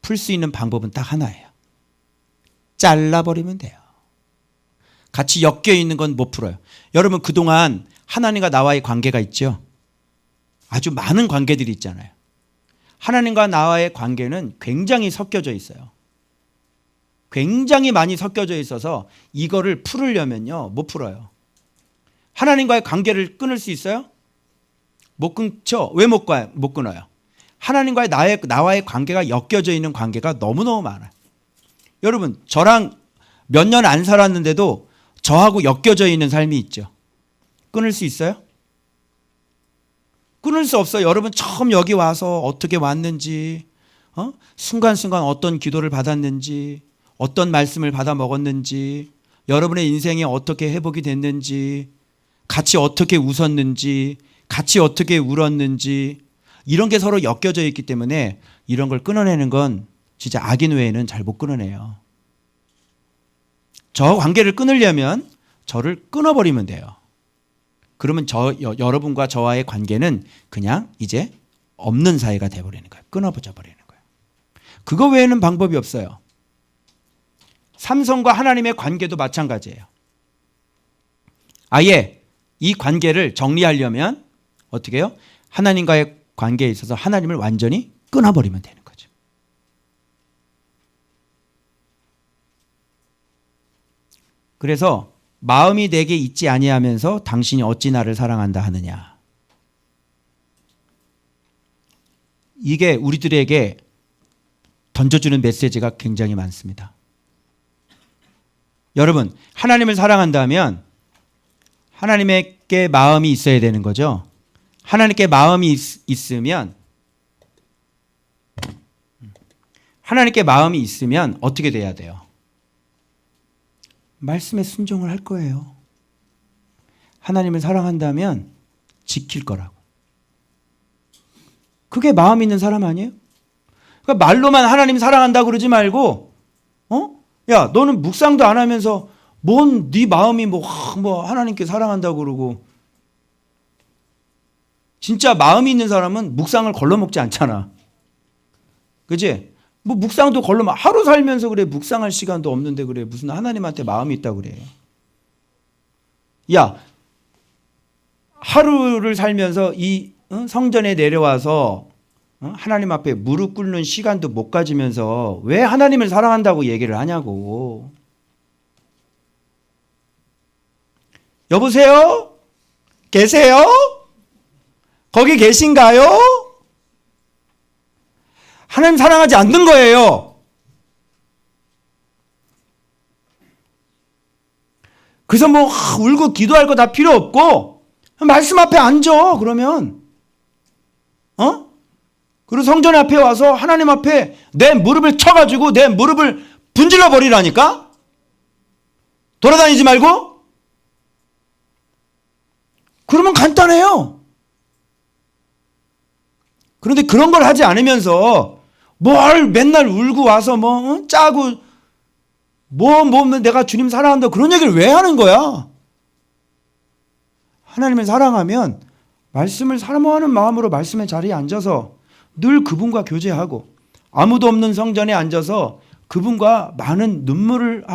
풀 수 있는 방법은 딱 하나예요. 잘라버리면 돼요. 같이 엮여 있는 건 못 풀어요. 여러분 그동안 하나님과 나와의 관계가 있죠. 아주 많은 관계들이 있잖아요. 하나님과 나와의 관계는 굉장히 섞여져 있어요. 굉장히 많이 섞여져 있어서 이거를 풀으려면요. 못 풀어요. 하나님과의 관계를 끊을 수 있어요? 못 끊죠. 왜 못 끊어요? 하나님과의 나와의 관계가 엮여져 있는 관계가 너무너무 많아요. 여러분 저랑 몇 년 안 살았는데도 저하고 엮여져 있는 삶이 있죠. 끊을 수 있어요? 끊을 수 없어요. 여러분 처음 여기 와서 어떻게 왔는지 순간순간 어떤 기도를 받았는지 어떤 말씀을 받아 먹었는지 여러분의 인생에 어떻게 회복이 됐는지 같이 어떻게 웃었는지 같이 어떻게 울었는지 이런 게 서로 엮여져 있기 때문에 이런 걸 끊어내는 건 진짜 악인 외에는 잘 못 끊어내요. 저 관계를 끊으려면 저를 끊어버리면 돼요. 그러면 여러분과 저와의 관계는 그냥 이제 없는 사이가 돼버리는 거예요. 끊어져 버리는 거예요. 그거 외에는 방법이 없어요. 삼손과 하나님의 관계도 마찬가지예요. 아예 이 관계를 정리하려면 어떻게 해요? 하나님과의 관계에 있어서 하나님을 완전히 끊어버리면 되는 거죠. 그래서 마음이 내게 있지 아니하면서 당신이 어찌 나를 사랑한다 하느냐. 이게 우리들에게 던져주는 메시지가 굉장히 많습니다. 여러분 하나님을 사랑한다면 하나님께 마음이 있어야 되는 거죠. 하나님께 마음이 있으면 하나님께 마음이 있으면 어떻게 돼야 돼요? 말씀에 순종을 할 거예요. 하나님을 사랑한다면 지킬 거라고. 그게 마음 있는 사람 아니에요? 그러니까 말로만 하나님 사랑한다고 그러지 말고, 야, 너는 묵상도 안 하면서 뭔 네 마음이 뭐 하나님께 사랑한다고 그러고. 진짜 마음이 있는 사람은 묵상을 걸러먹지 않잖아. 그지? 뭐 묵상도 하루 살면서 그래, 묵상할 시간도 없는데 그래, 무슨 하나님한테 마음이 있다고 그래. 야, 하루를 살면서 이 성전에 내려와서 하나님 앞에 무릎 꿇는 시간도 못 가지면서 왜 하나님을 사랑한다고 얘기를 하냐고. 여보세요? 계세요? 거기 계신가요? 하나님 사랑하지 않는 거예요. 그래서 뭐 울고 기도할 거 다 필요 없고 말씀 앞에 앉아. 그러면 그리고 성전 앞에 와서 하나님 앞에 내 무릎을 쳐가지고 내 무릎을 분질러 버리라니까. 돌아다니지 말고. 그러면 간단해요. 그런데 그런 걸 하지 않으면서 뭘 맨날 울고 와서 짜고 내가 주님 사랑한다 그런 얘기를 왜 하는 거야? 하나님을 사랑하면 말씀을 사모하는 마음으로 말씀의 자리에 앉아서 늘 그분과 교제하고 아무도 없는 성전에 앉아서 그분과 많은 눈물을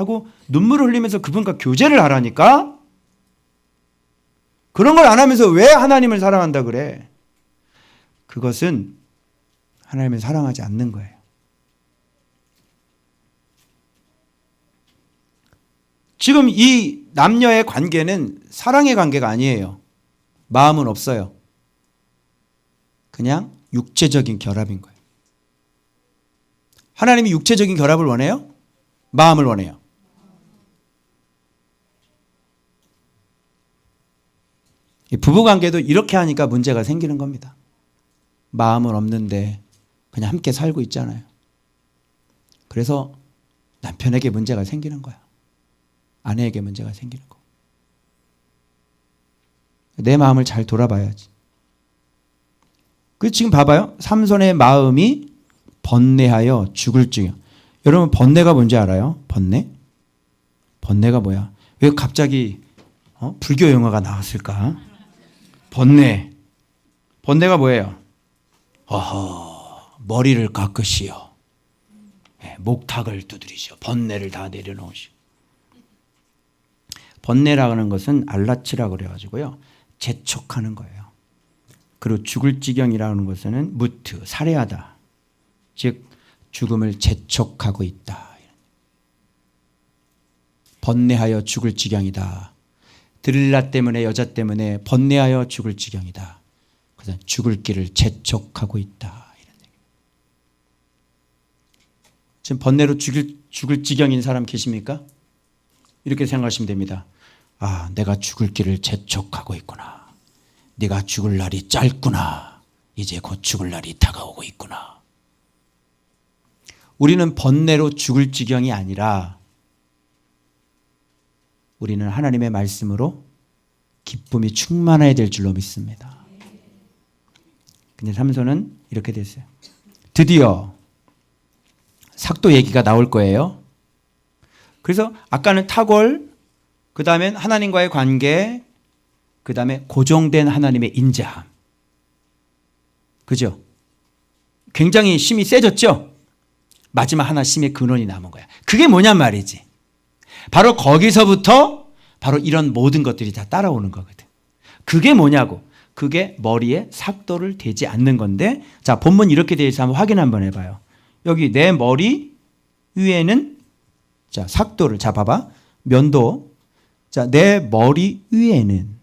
흘리면서 그분과 교제를 하라니까? 그런 걸 안 하면서 왜 하나님을 사랑한다 그래? 그것은 하나님을 사랑하지 않는 거예요. 지금 이 남녀의 관계는 사랑의 관계가 아니에요. 마음은 없어요. 그냥 육체적인 결합인 거예요. 하나님이 육체적인 결합을 원해요? 마음을 원해요? 이 부부관계도 이렇게 하니까 문제가 생기는 겁니다. 마음은 없는데 그냥 함께 살고 있잖아요. 그래서 남편에게 문제가 생기는 거야. 아내에게 문제가 생기는 거. 내 마음을 잘 돌아봐야지. 그 지금 봐봐요. 삼손의 마음이 번뇌하여 죽을 징이요. 여러분 번뇌가 뭔지 알아요? 번뇌? 번뇌가 뭐야? 왜 갑자기 불교 용어가 나왔을까? 번뇌. 번뇌가 뭐예요? 머리를 깎으시오. 목탁을 두드리시오. 번뇌를 다 내려놓으시오. 번뇌라는 것은 알라치라고 그래가지고요. 재촉하는 거예요. 그리고 죽을 지경이라는 것은 무트, 살해하다. 즉 죽음을 재촉하고 있다. 번뇌하여 죽을 지경이다. 드릴라 때문에 여자 때문에 번뇌하여 죽을 지경이다. 그래서 죽을 길을 재촉하고 있다. 이런 얘기. 지금 번뇌로 죽을 지경인 사람 계십니까? 이렇게 생각하시면 됩니다. 아, 내가 죽을 길을 재촉하고 있구나. 네가 죽을 날이 짧구나. 이제 곧 죽을 날이 다가오고 있구나. 우리는 번뇌로 죽을 지경이 아니라 우리는 하나님의 말씀으로 기쁨이 충만해야 될 줄로 믿습니다. 근데 삼손은 이렇게 됐어요. 드디어 삭도 얘기가 나올 거예요. 그래서 아까는 탁월, 그 다음엔 하나님과의 관계, 그 다음에 고정된 하나님의 인자함. 그죠? 굉장히 힘이 세졌죠? 마지막 하나 힘의 근원이 남은 거야. 그게 뭐냔 말이지. 바로 거기서부터 바로 이런 모든 것들이 다 따라오는 거거든. 그게 뭐냐고. 그게 머리에 삭도를 대지 않는 건데, 자, 본문 이렇게 되어 있어 한번 확인 한번 해봐요. 여기 내 머리 위에는, 자, 삭도를, 자, 봐봐. 면도. 자, 내 머리 위에는,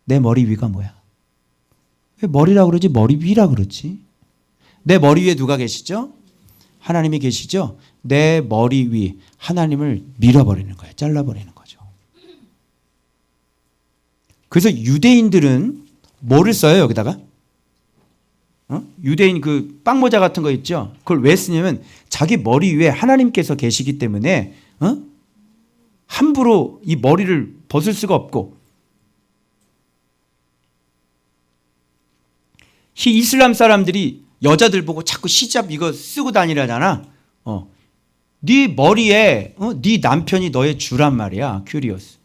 내 머리 위가 뭐야? 왜 머리라고 그러지? 머리 위라 그러지? 내 머리 위에 누가 계시죠? 하나님이 계시죠? 내 머리 위, 하나님을 밀어버리는 거예요. 잘라버리는 거죠. 그래서 유대인들은 뭐를 써요, 여기다가? 유대인 그 빵모자 같은 거 있죠? 그걸 왜 쓰냐면 자기 머리 위에 하나님께서 계시기 때문에 함부로 이 머리를 벗을 수가 없고, 이슬람 사람들이 여자들 보고 자꾸 히잡 이거 쓰고 다니라잖아. 네 머리에 네 남편이 너의 주란 말이야. 큐리어스.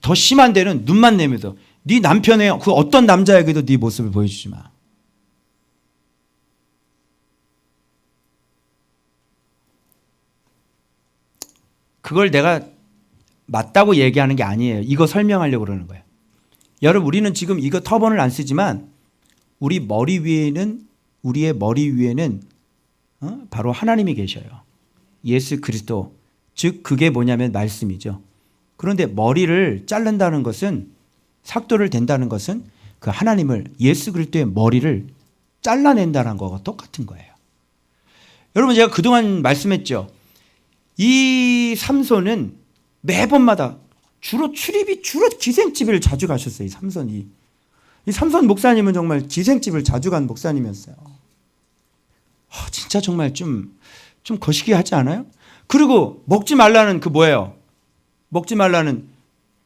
더 심한 데는 눈만 내면서 네 남편의 그 어떤 남자에게도 네 모습을 보여주지 마. 그걸 내가 맞다고 얘기하는 게 아니에요. 이거 설명하려고 그러는 거예요. 여러분, 우리는 지금 이거 터번을 안 쓰지만 우리의 머리 위에는 바로 하나님이 계셔요. 예수 그리스도. 즉 그게 뭐냐면 말씀이죠. 그런데 머리를 자른다는 것은, 삭도를 댄다는 것은 그 하나님을, 예수 그리스도의 머리를 잘라낸다는 거와 똑같은 거예요. 여러분, 제가 그동안 말씀했죠. 이 삼손은 매번마다 주로 기생집을 자주 가셨어요. 이 삼손이. 이 삼손 목사님은 정말 기생집을 자주 간 목사님이었어요. 진짜 정말 좀 거시기 하지 않아요? 그리고 먹지 말라는 그 뭐예요? 먹지 말라는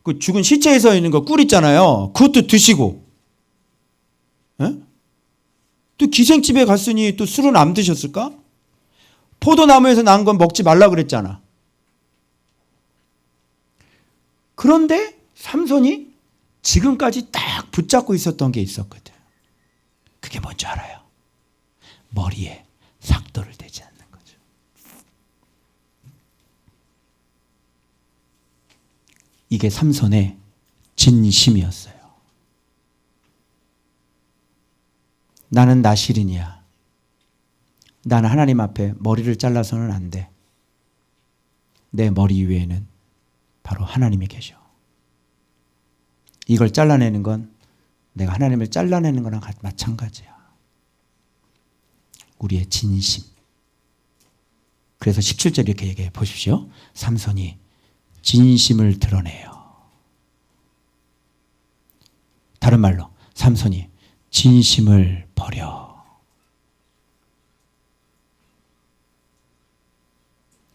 그 죽은 시체에서 있는 거 꿀 있잖아요. 그것도 드시고. 에? 또 기생집에 갔으니 또 술은 안 드셨을까? 포도나무에서 난 건 먹지 말라 그랬잖아. 그런데 삼손이 지금까지 딱 붙잡고 있었던 게 있었거든. 그게 뭔지 알아요? 머리에 삭도를 대지 않는 거죠. 이게 삼손의 진심이었어요. 나는 나실인이야. 나는 하나님 앞에 머리를 잘라서는 안 돼. 내 머리 위에는 바로 하나님이 계셔. 이걸 잘라내는 건 내가 하나님을 잘라내는 거랑 마찬가지야. 우리의 진심. 그래서 17절 이렇게 얘기해 보십시오. 삼손이 진심을 드러내요. 다른 말로 삼손이 진심을 버려.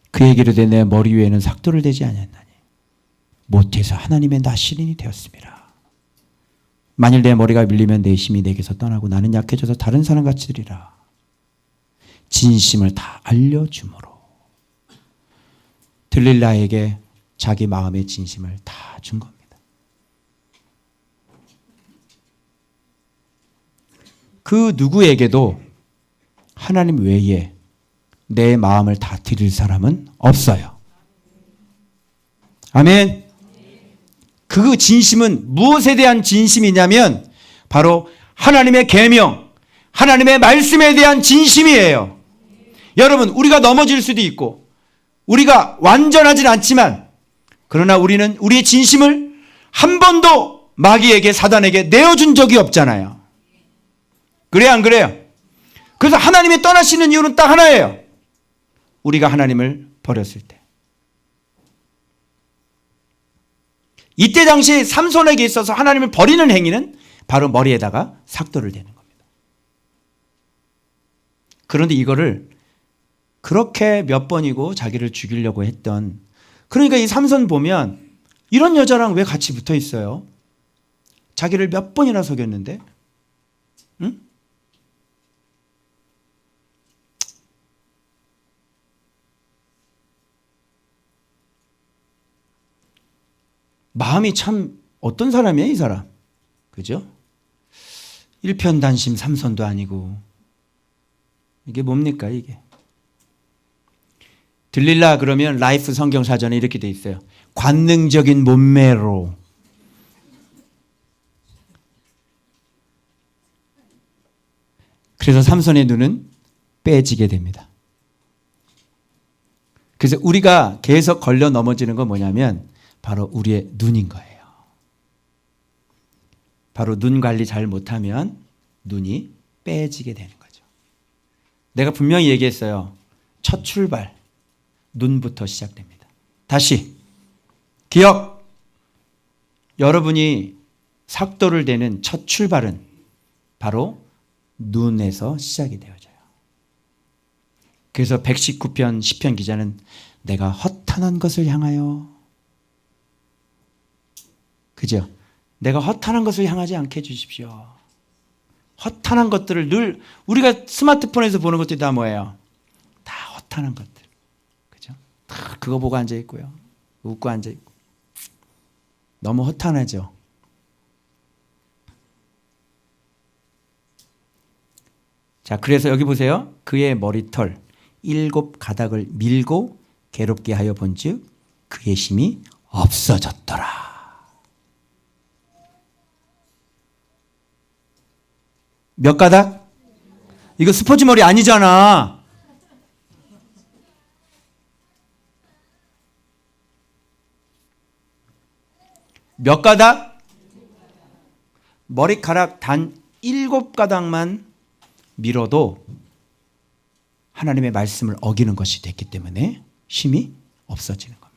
그에게 이르되 내 머리 위에는 삭도를 대지 아니하나니 못해서 하나님의 나시린이 되었습니다. 만일 내 머리가 밀리면 내 힘이 내게서 떠나고 나는 약해져서 다른 사람같이 되리라. 진심을 다 알려주므로 들릴라에게 자기 마음의 진심을 다 준 겁니다. 그 누구에게도 하나님 외에 내 마음을 다 드릴 사람은 없어요. 아멘. 그 진심은 무엇에 대한 진심이냐면 바로 하나님의 계명, 하나님의 말씀에 대한 진심이에요. 여러분, 우리가 넘어질 수도 있고 우리가 완전하진 않지만 그러나 우리는 우리의 진심을 한 번도 마귀에게, 사단에게 내어준 적이 없잖아요. 그래요, 안 그래요? 그래서 하나님이 떠나시는 이유는 딱 하나예요. 우리가 하나님을 버렸을 때. 이때 당시 삼손에게 있어서 하나님을 버리는 행위는 바로 머리에다가 삭도를 대는 겁니다. 그런데 이거를 그렇게 몇 번이고 자기를 죽이려고 했던, 그러니까 이 삼손 보면 이런 여자랑 왜 같이 붙어 있어요? 자기를 몇 번이나 속였는데, 응? 마음이 참 어떤 사람이에요, 이 사람? 그죠? 일편단심 삼손도 아니고. 이게 뭡니까, 이게? 들릴라 그러면 라이프 성경사전에 이렇게 돼 있어요. 관능적인 몸매로. 그래서 삼손의 눈은 빼지게 됩니다. 그래서 우리가 계속 걸려 넘어지는 건 뭐냐면 바로 우리의 눈인 거예요. 바로 눈 관리 잘 못하면 눈이 빼지게 되는 거죠. 내가 분명히 얘기했어요. 첫 출발, 눈부터 시작됩니다. 다시 기억. 여러분이 삭도를 대는 첫 출발은 바로 눈에서 시작이 되어져요. 그래서 119편 시편 기자는 내가 허탄한 것을 향하여, 그죠? 내가 허탄한 것을 향하지 않게 해주십시오. 허탄한 것들을 늘 우리가 스마트폰에서 보는 것들이 다 뭐예요? 다 허탄한 것들. 그죠? 다 그거 보고 앉아 있고요. 웃고 앉아 있고. 너무 허탄하죠. 자, 그래서 여기 보세요. 그의 머리털 7 가닥을 밀고 괴롭게 하여 본즉 그의 힘이 없어졌더라. 몇 가닥? 이거 스포츠 머리 아니잖아. 몇 가닥? 머리카락 단 7가닥만 밀어도 하나님의 말씀을 어기는 것이 됐기 때문에 힘이 없어지는 겁니다.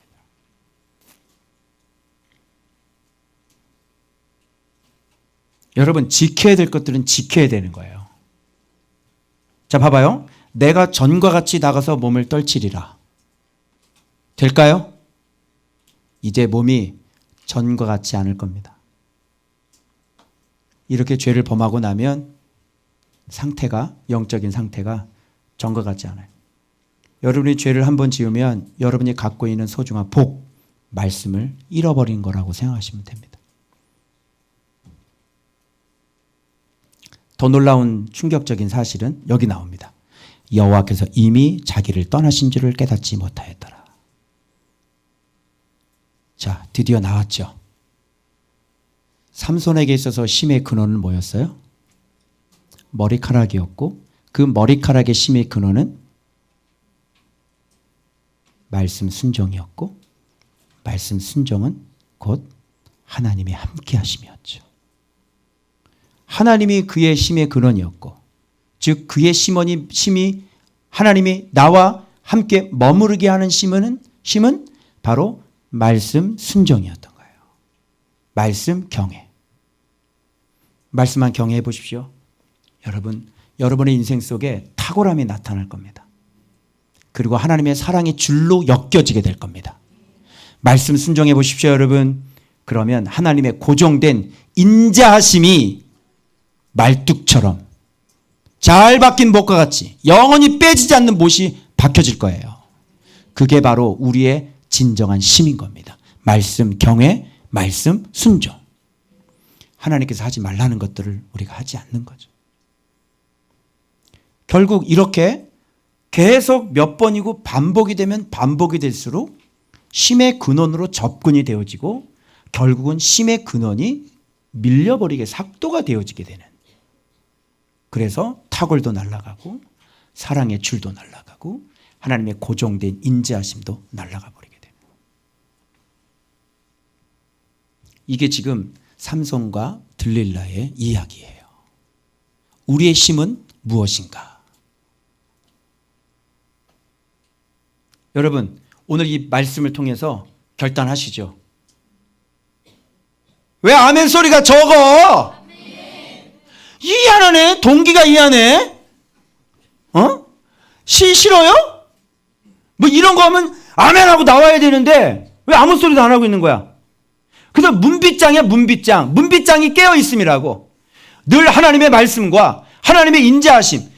여러분, 지켜야 될 것들은 지켜야 되는 거예요. 자, 봐봐요. 내가 전과 같이 나가서 몸을 떨치리라. 될까요? 이제 몸이 전과 같지 않을 겁니다. 이렇게 죄를 범하고 나면 상태가, 영적인 상태가 전과 같지 않아요. 여러분이 죄를 한번 지으면 여러분이 갖고 있는 소중한 복, 말씀을 잃어버린 거라고 생각하시면 됩니다. 더 놀라운 충격적인 사실은 여기 나옵니다. 여호와께서 이미 자기를 떠나신 줄을 깨닫지 못하였더라. 자, 드디어 나왔죠. 삼손에게 있어서 힘의 근원은 뭐였어요? 머리카락이었고, 그 머리카락의 힘의 근원은 말씀 순종이었고, 말씀 순종은 곧 하나님의 함께 하심이었죠. 하나님이 그의 힘의 근원이었고, 즉 그의 힘이 하나님이 나와 함께 머무르게 하는 힘은 바로 말씀 순종이었던 거예요. 말씀 경외. 말씀만 경외해 보십시오. 여러분의 인생 속에 탁월함이 나타날 겁니다. 그리고 하나님의 사랑의 줄로 엮여지게 될 겁니다. 말씀 순종해 보십시오, 여러분. 그러면 하나님의 고정된 인자하심이 말뚝처럼 잘 박힌 못과 같이 영원히 빼지지 않는 못이 박혀질 거예요. 그게 바로 우리의 진정한 힘인 겁니다. 말씀 경외, 말씀 순종. 하나님께서 하지 말라는 것들을 우리가 하지 않는 거죠. 결국 이렇게 계속 몇 번이고 반복이 되면 반복이 될수록 힘의 근원으로 접근이 되어지고 결국은 힘의 근원이 밀려버리게 삭도가 되어지게 되는, 그래서 탁월도 날아가고 사랑의 줄도 날아가고 하나님의 고정된 인자하심도 날아가 버리게 되는, 이게 지금 삼손과 들릴라의 이야기예요. 우리의 힘은 무엇인가? 여러분, 오늘 이 말씀을 통해서 결단하시죠. 왜 아멘 소리가 적어? 이해하네. 동기가 이해하네. 싫어요? 뭐 이런 거 하면 아멘하고 나와야 되는데 왜 아무 소리도 안 하고 있는 거야? 그래서 문빗장이야, 문빗장. 문빗장이 깨어 있음이라고. 늘 하나님의 말씀과 하나님의 인자하심,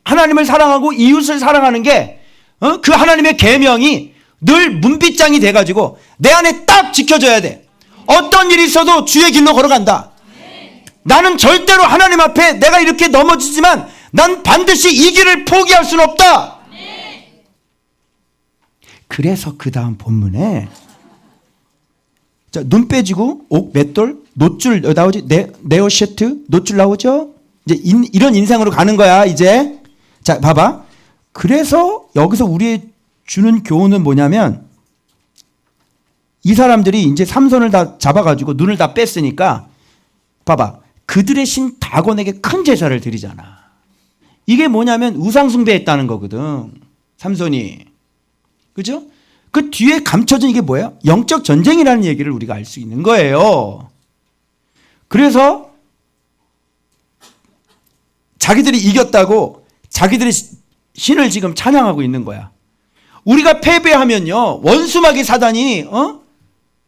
하나님을 사랑하고 이웃을 사랑하는 게 그 하나님의 계명이 늘 문빗장이 돼가지고 내 안에 딱 지켜져야 돼. 어떤 일이 있어도 주의 길로 걸어간다. 나는 절대로 하나님 앞에 내가 이렇게 넘어지지만 난 반드시 이 길을 포기할 수는 없다. 그래서 그 다음 본문에 자, 눈 빼지고 옥 맷돌 노줄 나오지, 네오셰트 노줄 나오죠. 이제 이런 인생으로 가는 거야 이제. 자, 봐봐. 그래서 여기서 우리의 주는 교훈은 뭐냐면, 이 사람들이 이제 삼손을 다 잡아가지고 눈을 다 뺐으니까 봐봐, 그들의 신 다곤에게 큰 제사를 드리잖아. 이게 뭐냐면 우상숭배했다는 거거든, 삼손이. 그죠? 그 뒤에 감춰진 이게 뭐예요? 영적 전쟁이라는 얘기를 우리가 알 수 있는 거예요. 그래서 자기들이 이겼다고 자기들의 신을 지금 찬양하고 있는 거야. 우리가 패배하면요, 원수마귀 사단이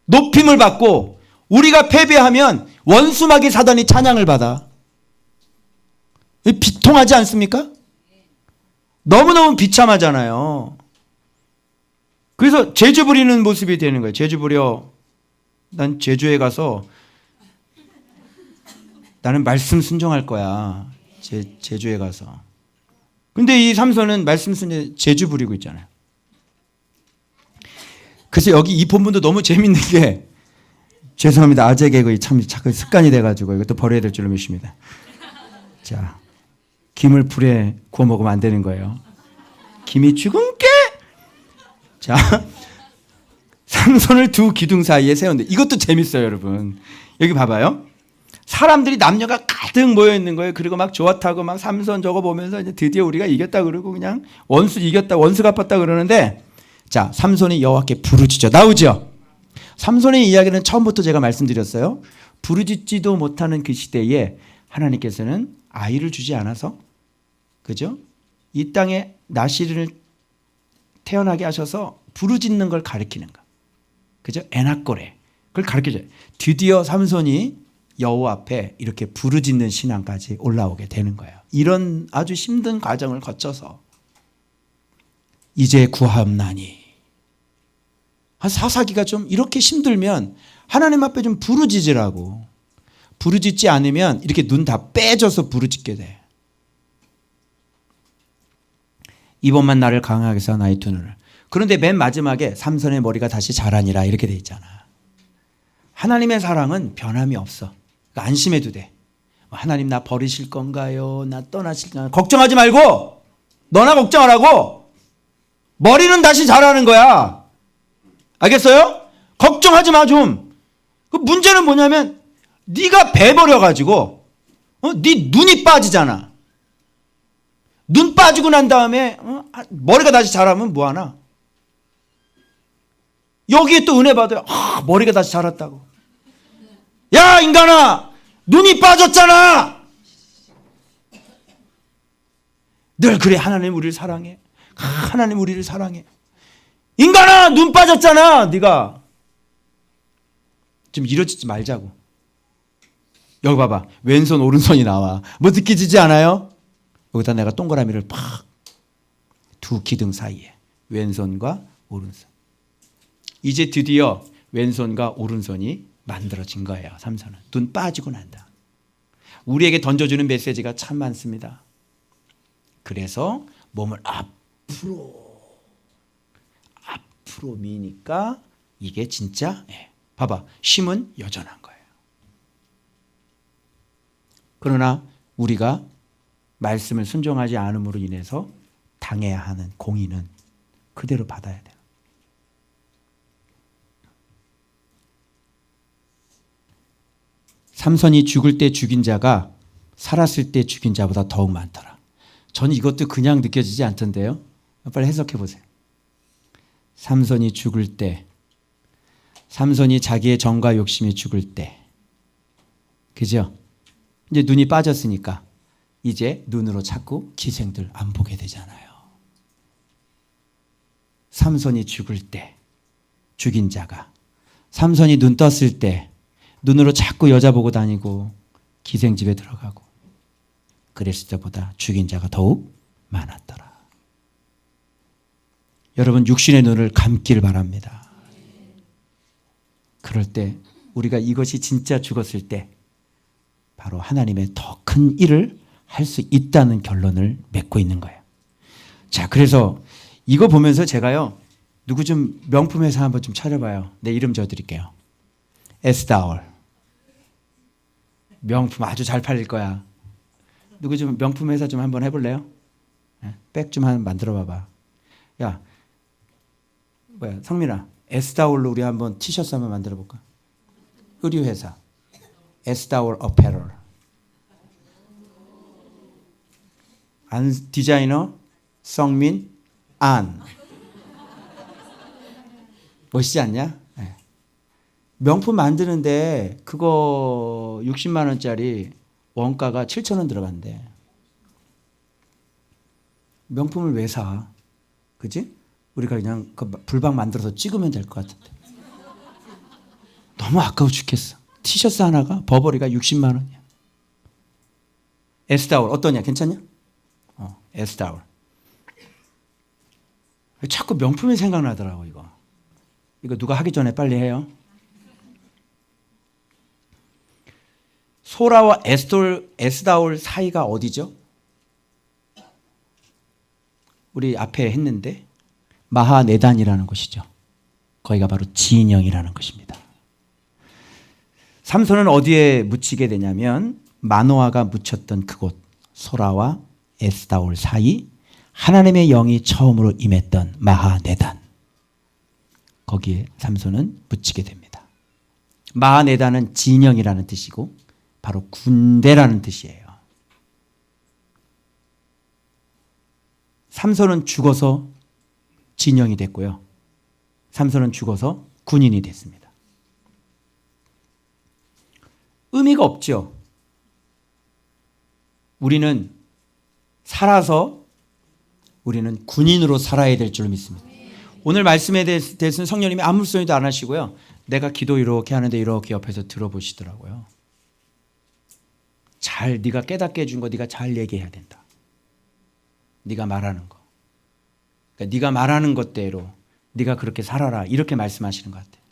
높임을 받고 우리가 패배하면 원수마귀 사단이 찬양을 받아. 비통하지 않습니까? 너무너무 비참하잖아요. 그래서 제주 부리는 모습이 되는 거예요. 제주 부려. 난 제주에 가서 나는 말씀 순종할 거야. 제주에 가서. 근데 이 삼손은 말씀 순종 제주 부리고 있잖아요. 그래서 여기 이 본문도 너무 재밌는 게, 죄송합니다. 아재 개그 참 자꾸 습관이 돼가지고 이것도 버려야 될 줄로 믿습니다. 자, 김을 불에 구워 먹으면 안 되는 거예요. 김이 죽은 게. 자, 삼손을 두 기둥 사이에 세웠는데 이것도 재밌어요, 여러분. 여기 봐봐요. 사람들이 남녀가 가득 모여 있는 거예요. 그리고 막 좋았다고 막 삼손 저거 보면서 이제 드디어 우리가 이겼다 그러고 그냥 원수 이겼다, 원수 갚았다 그러는데, 자, 삼손이 여호와께 부르짖죠. 나오죠. 삼손의 이야기는 처음부터 제가 말씀드렸어요. 부르짖지도 못하는 그 시대에 하나님께서는 아이를 주지 않아서, 그죠? 이 땅에 나시를 태어나게 하셔서 부르짖는 걸 가르치는 거, 그죠? 에나꼬레 그걸 가르쳐줘요. 드디어 삼손이 여호와 앞에 이렇게 부르짖는 신앙까지 올라오게 되는 거예요. 이런 아주 힘든 과정을 거쳐서 이제 구하옵나니. 사사기가 좀 이렇게 힘들면 하나님 앞에 좀 부르짖으라고. 부르짖지 않으면 이렇게 눈 다 빼져서 부르짖게 돼. 이번만 나를 강하게 해서 나의 두 눈을. 그런데 맨 마지막에 삼손의 머리가 다시 자라니라 이렇게 돼 있잖아. 하나님의 사랑은 변함이 없어. 그러니까 안심해도 돼. 하나님 나 버리실 건가요? 나 떠나실 건가요? 걱정하지 말고 너나 걱정하라고. 머리는 다시 자라는 거야. 알겠어요? 걱정하지 마 좀. 그 문제는 뭐냐면 네가 배버려가지고 네 눈이 빠지잖아. 눈 빠지고 난 다음에 머리가 다시 자라면 뭐하나? 여기에 또 은혜 받아요. 머리가 다시 자랐다고. 야 인간아, 눈이 빠졌잖아. 늘 그래. 하나님 우리를 사랑해. 하나님 우리를 사랑해. 인간아, 눈 빠졌잖아. 네가 좀 이러지 말자고. 여기 봐봐. 왼손 오른손이 나와. 뭐 느껴지지 않아요? 여기다 내가 동그라미를 팍, 두 기둥 사이에 왼손과 오른손. 이제 드디어 왼손과 오른손이 만들어진 거예요. 삼손은 눈 빠지고 난다. 우리에게 던져주는 메시지가 참 많습니다. 그래서 몸을 앞으로 미니까 이게 진짜, 봐봐, 힘은 여전한 거예요. 그러나 우리가 말씀을 순종하지 않음으로 인해서 당해야 하는 공의는 그대로 받아야 돼요. 삼손이 죽을 때 죽인 자가 살았을 때 죽인 자보다 더욱 많더라. 저는 이것도 그냥 느껴지지 않던데요. 빨리 해석해 보세요. 삼손이 죽을 때, 삼손이 자기의 정과 욕심이 죽을 때, 그죠? 이제 눈이 빠졌으니까 이제 눈으로 자꾸 기생들 안 보게 되잖아요. 삼손이 죽을 때 죽인 자가, 삼손이 눈 떴을 때 눈으로 자꾸 여자 보고 다니고 기생집에 들어가고 그랬을 때보다 죽인 자가 더욱 많았더라. 여러분, 육신의 눈을 감기를 바랍니다. 그럴 때 우리가 이것이 진짜 죽었을 때 바로 하나님의 더 큰 일을 할 수 있다는 결론을 맺고 있는 거예요. 자, 그래서 이거 보면서 제가요, 누구 좀 명품 회사 한번 좀 차려봐요. 내 이름 줘드릴게요. 에스다올. 명품 아주 잘 팔릴 거야. 누구 좀 명품 회사 좀 한번 해볼래요? 백 좀 한번 만들어 봐봐. 야, 뭐야, 성민아, 에스다올로 우리 한번 티셔츠 한번 만들어 볼까? 의류 회사. 에스다올 어페럴. 안 디자이너 성민 안. 멋있지 않냐? 네. 명품 만드는데 그거 60만 원짜리 원가가 7천 원 들어간대. 명품을 왜 사? 그지? 우리가 그냥 그 불박 만들어서 찍으면 될 것 같은데. 너무 아까워 죽겠어. 티셔츠 하나가 버버리가 60만 원이야. 에스다울 어떠냐? 괜찮냐? 에스다울. 자꾸 명품이 생각나더라고 이거. 이거 누가 하기 전에 빨리 해요. 소라와 에스다울 사이가 어디죠? 우리 앞에 했는데 마하네단이라는 곳이죠. 거기가 바로 진영이라는 것입니다. 삼손은 어디에 묻히게 되냐면 마노아가 묻혔던 그곳 소라와 에스다올 사이 하나님의 영이 처음으로 임했던 마하네단 거기에 삼손은 묻히게 됩니다. 마하네단은 진영이라는 뜻이고 바로 군대라는 뜻이에요. 삼손은 죽어서 진영이 됐고요. 삼손은 죽어서 군인이 됐습니다. 의미가 없죠. 우리는 살아서 우리는 군인으로 살아야 될 줄 믿습니다. 오늘 말씀에 대해서는 성령님이 아무 소리도 안 하시고요. 내가 기도 이렇게 하는데 이렇게 옆에서 들어보시더라고요. 잘 네가 깨닫게 해준 거 네가 잘 얘기해야 된다. 네가 말하는 거. 그러니까 네가 말하는 것대로 네가 그렇게 살아라. 이렇게 말씀하시는 것 같아요.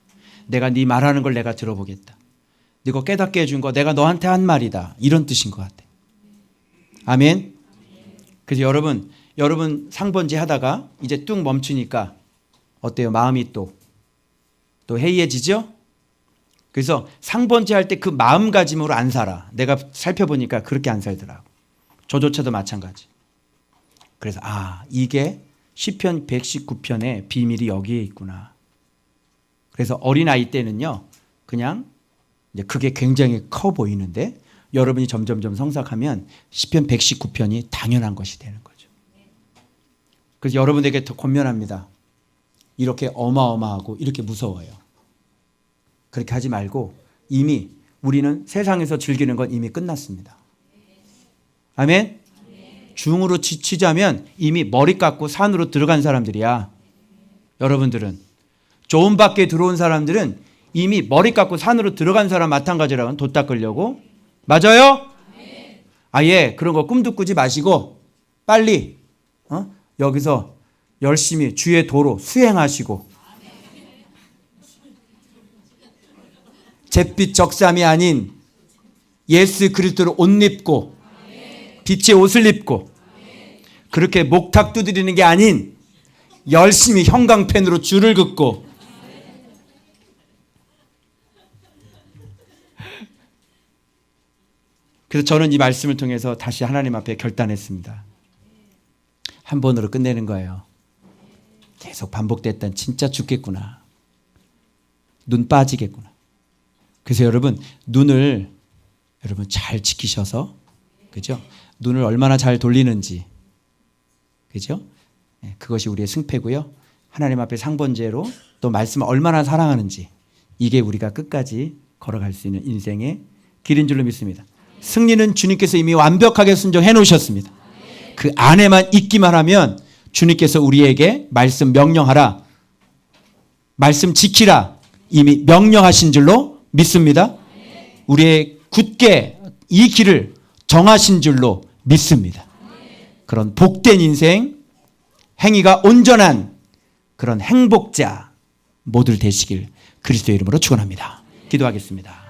내가 네 말하는 걸 내가 들어보겠다. 네가 깨닫게 해준 거 내가 너한테 한 말이다. 이런 뜻인 것 같아요. 아멘. 그래서 여러분 상번지 하다가 이제 뚝 멈추니까 어때요? 마음이 또 해이해지죠? 그래서 상번지 할 때 그 마음가짐으로 안 살아. 내가 살펴보니까 그렇게 안 살더라고. 저조차도 마찬가지. 그래서 이게 시편 119편의 비밀이 여기에 있구나. 그래서 어린아이 때는요. 그냥 이제 그게 굉장히 커 보이는데 여러분이 점점점 성숙하면 시편 119편이 당연한 것이 되는 거죠. 그래서 여러분에게 더 권면합니다. 이렇게 어마어마하고 이렇게 무서워요. 그렇게 하지 말고 이미 우리는 세상에서 즐기는 건 이미 끝났습니다. 아멘? 중으로 지치자면 이미 머리 깎고 산으로 들어간 사람들이야. 여러분들은 좋은 밖에 들어온 사람들은 이미 머리 깎고 산으로 들어간 사람 마찬가지라고는 돛 닦으려고. 맞아요? 아예 그런 거 꿈도 꾸지 마시고 빨리 여기서 열심히 주의 도로 수행하시고 잿빛 적삼이 아닌 예수 그리스도를 옷 입고 빛의 옷을 입고 그렇게 목탁 두드리는 게 아닌 열심히 형광펜으로 줄을 긋고 그래서 저는 이 말씀을 통해서 다시 하나님 앞에 결단했습니다. 한 번으로 끝내는 거예요. 계속 반복됐던 진짜 죽겠구나. 눈 빠지겠구나. 그래서 여러분 눈을 여러분 잘 지키셔서 그죠? 눈을 얼마나 잘 돌리는지 그죠? 그것이 우리의 승패고요. 하나님 앞에 상번제로 또 말씀을 얼마나 사랑하는지 이게 우리가 끝까지 걸어갈 수 있는 인생의 길인 줄로 믿습니다. 승리는 주님께서 이미 완벽하게 순종해 놓으셨습니다. 그 안에만 있기만 하면 주님께서 우리에게 말씀 명령하라. 말씀 지키라. 이미 명령하신 줄로 믿습니다. 우리의 굳게 이 길을 정하신 줄로 믿습니다. 그런 복된 인생, 행위가 온전한 그런 행복자 모두 되시길 그리스도의 이름으로 축원합니다. 기도하겠습니다.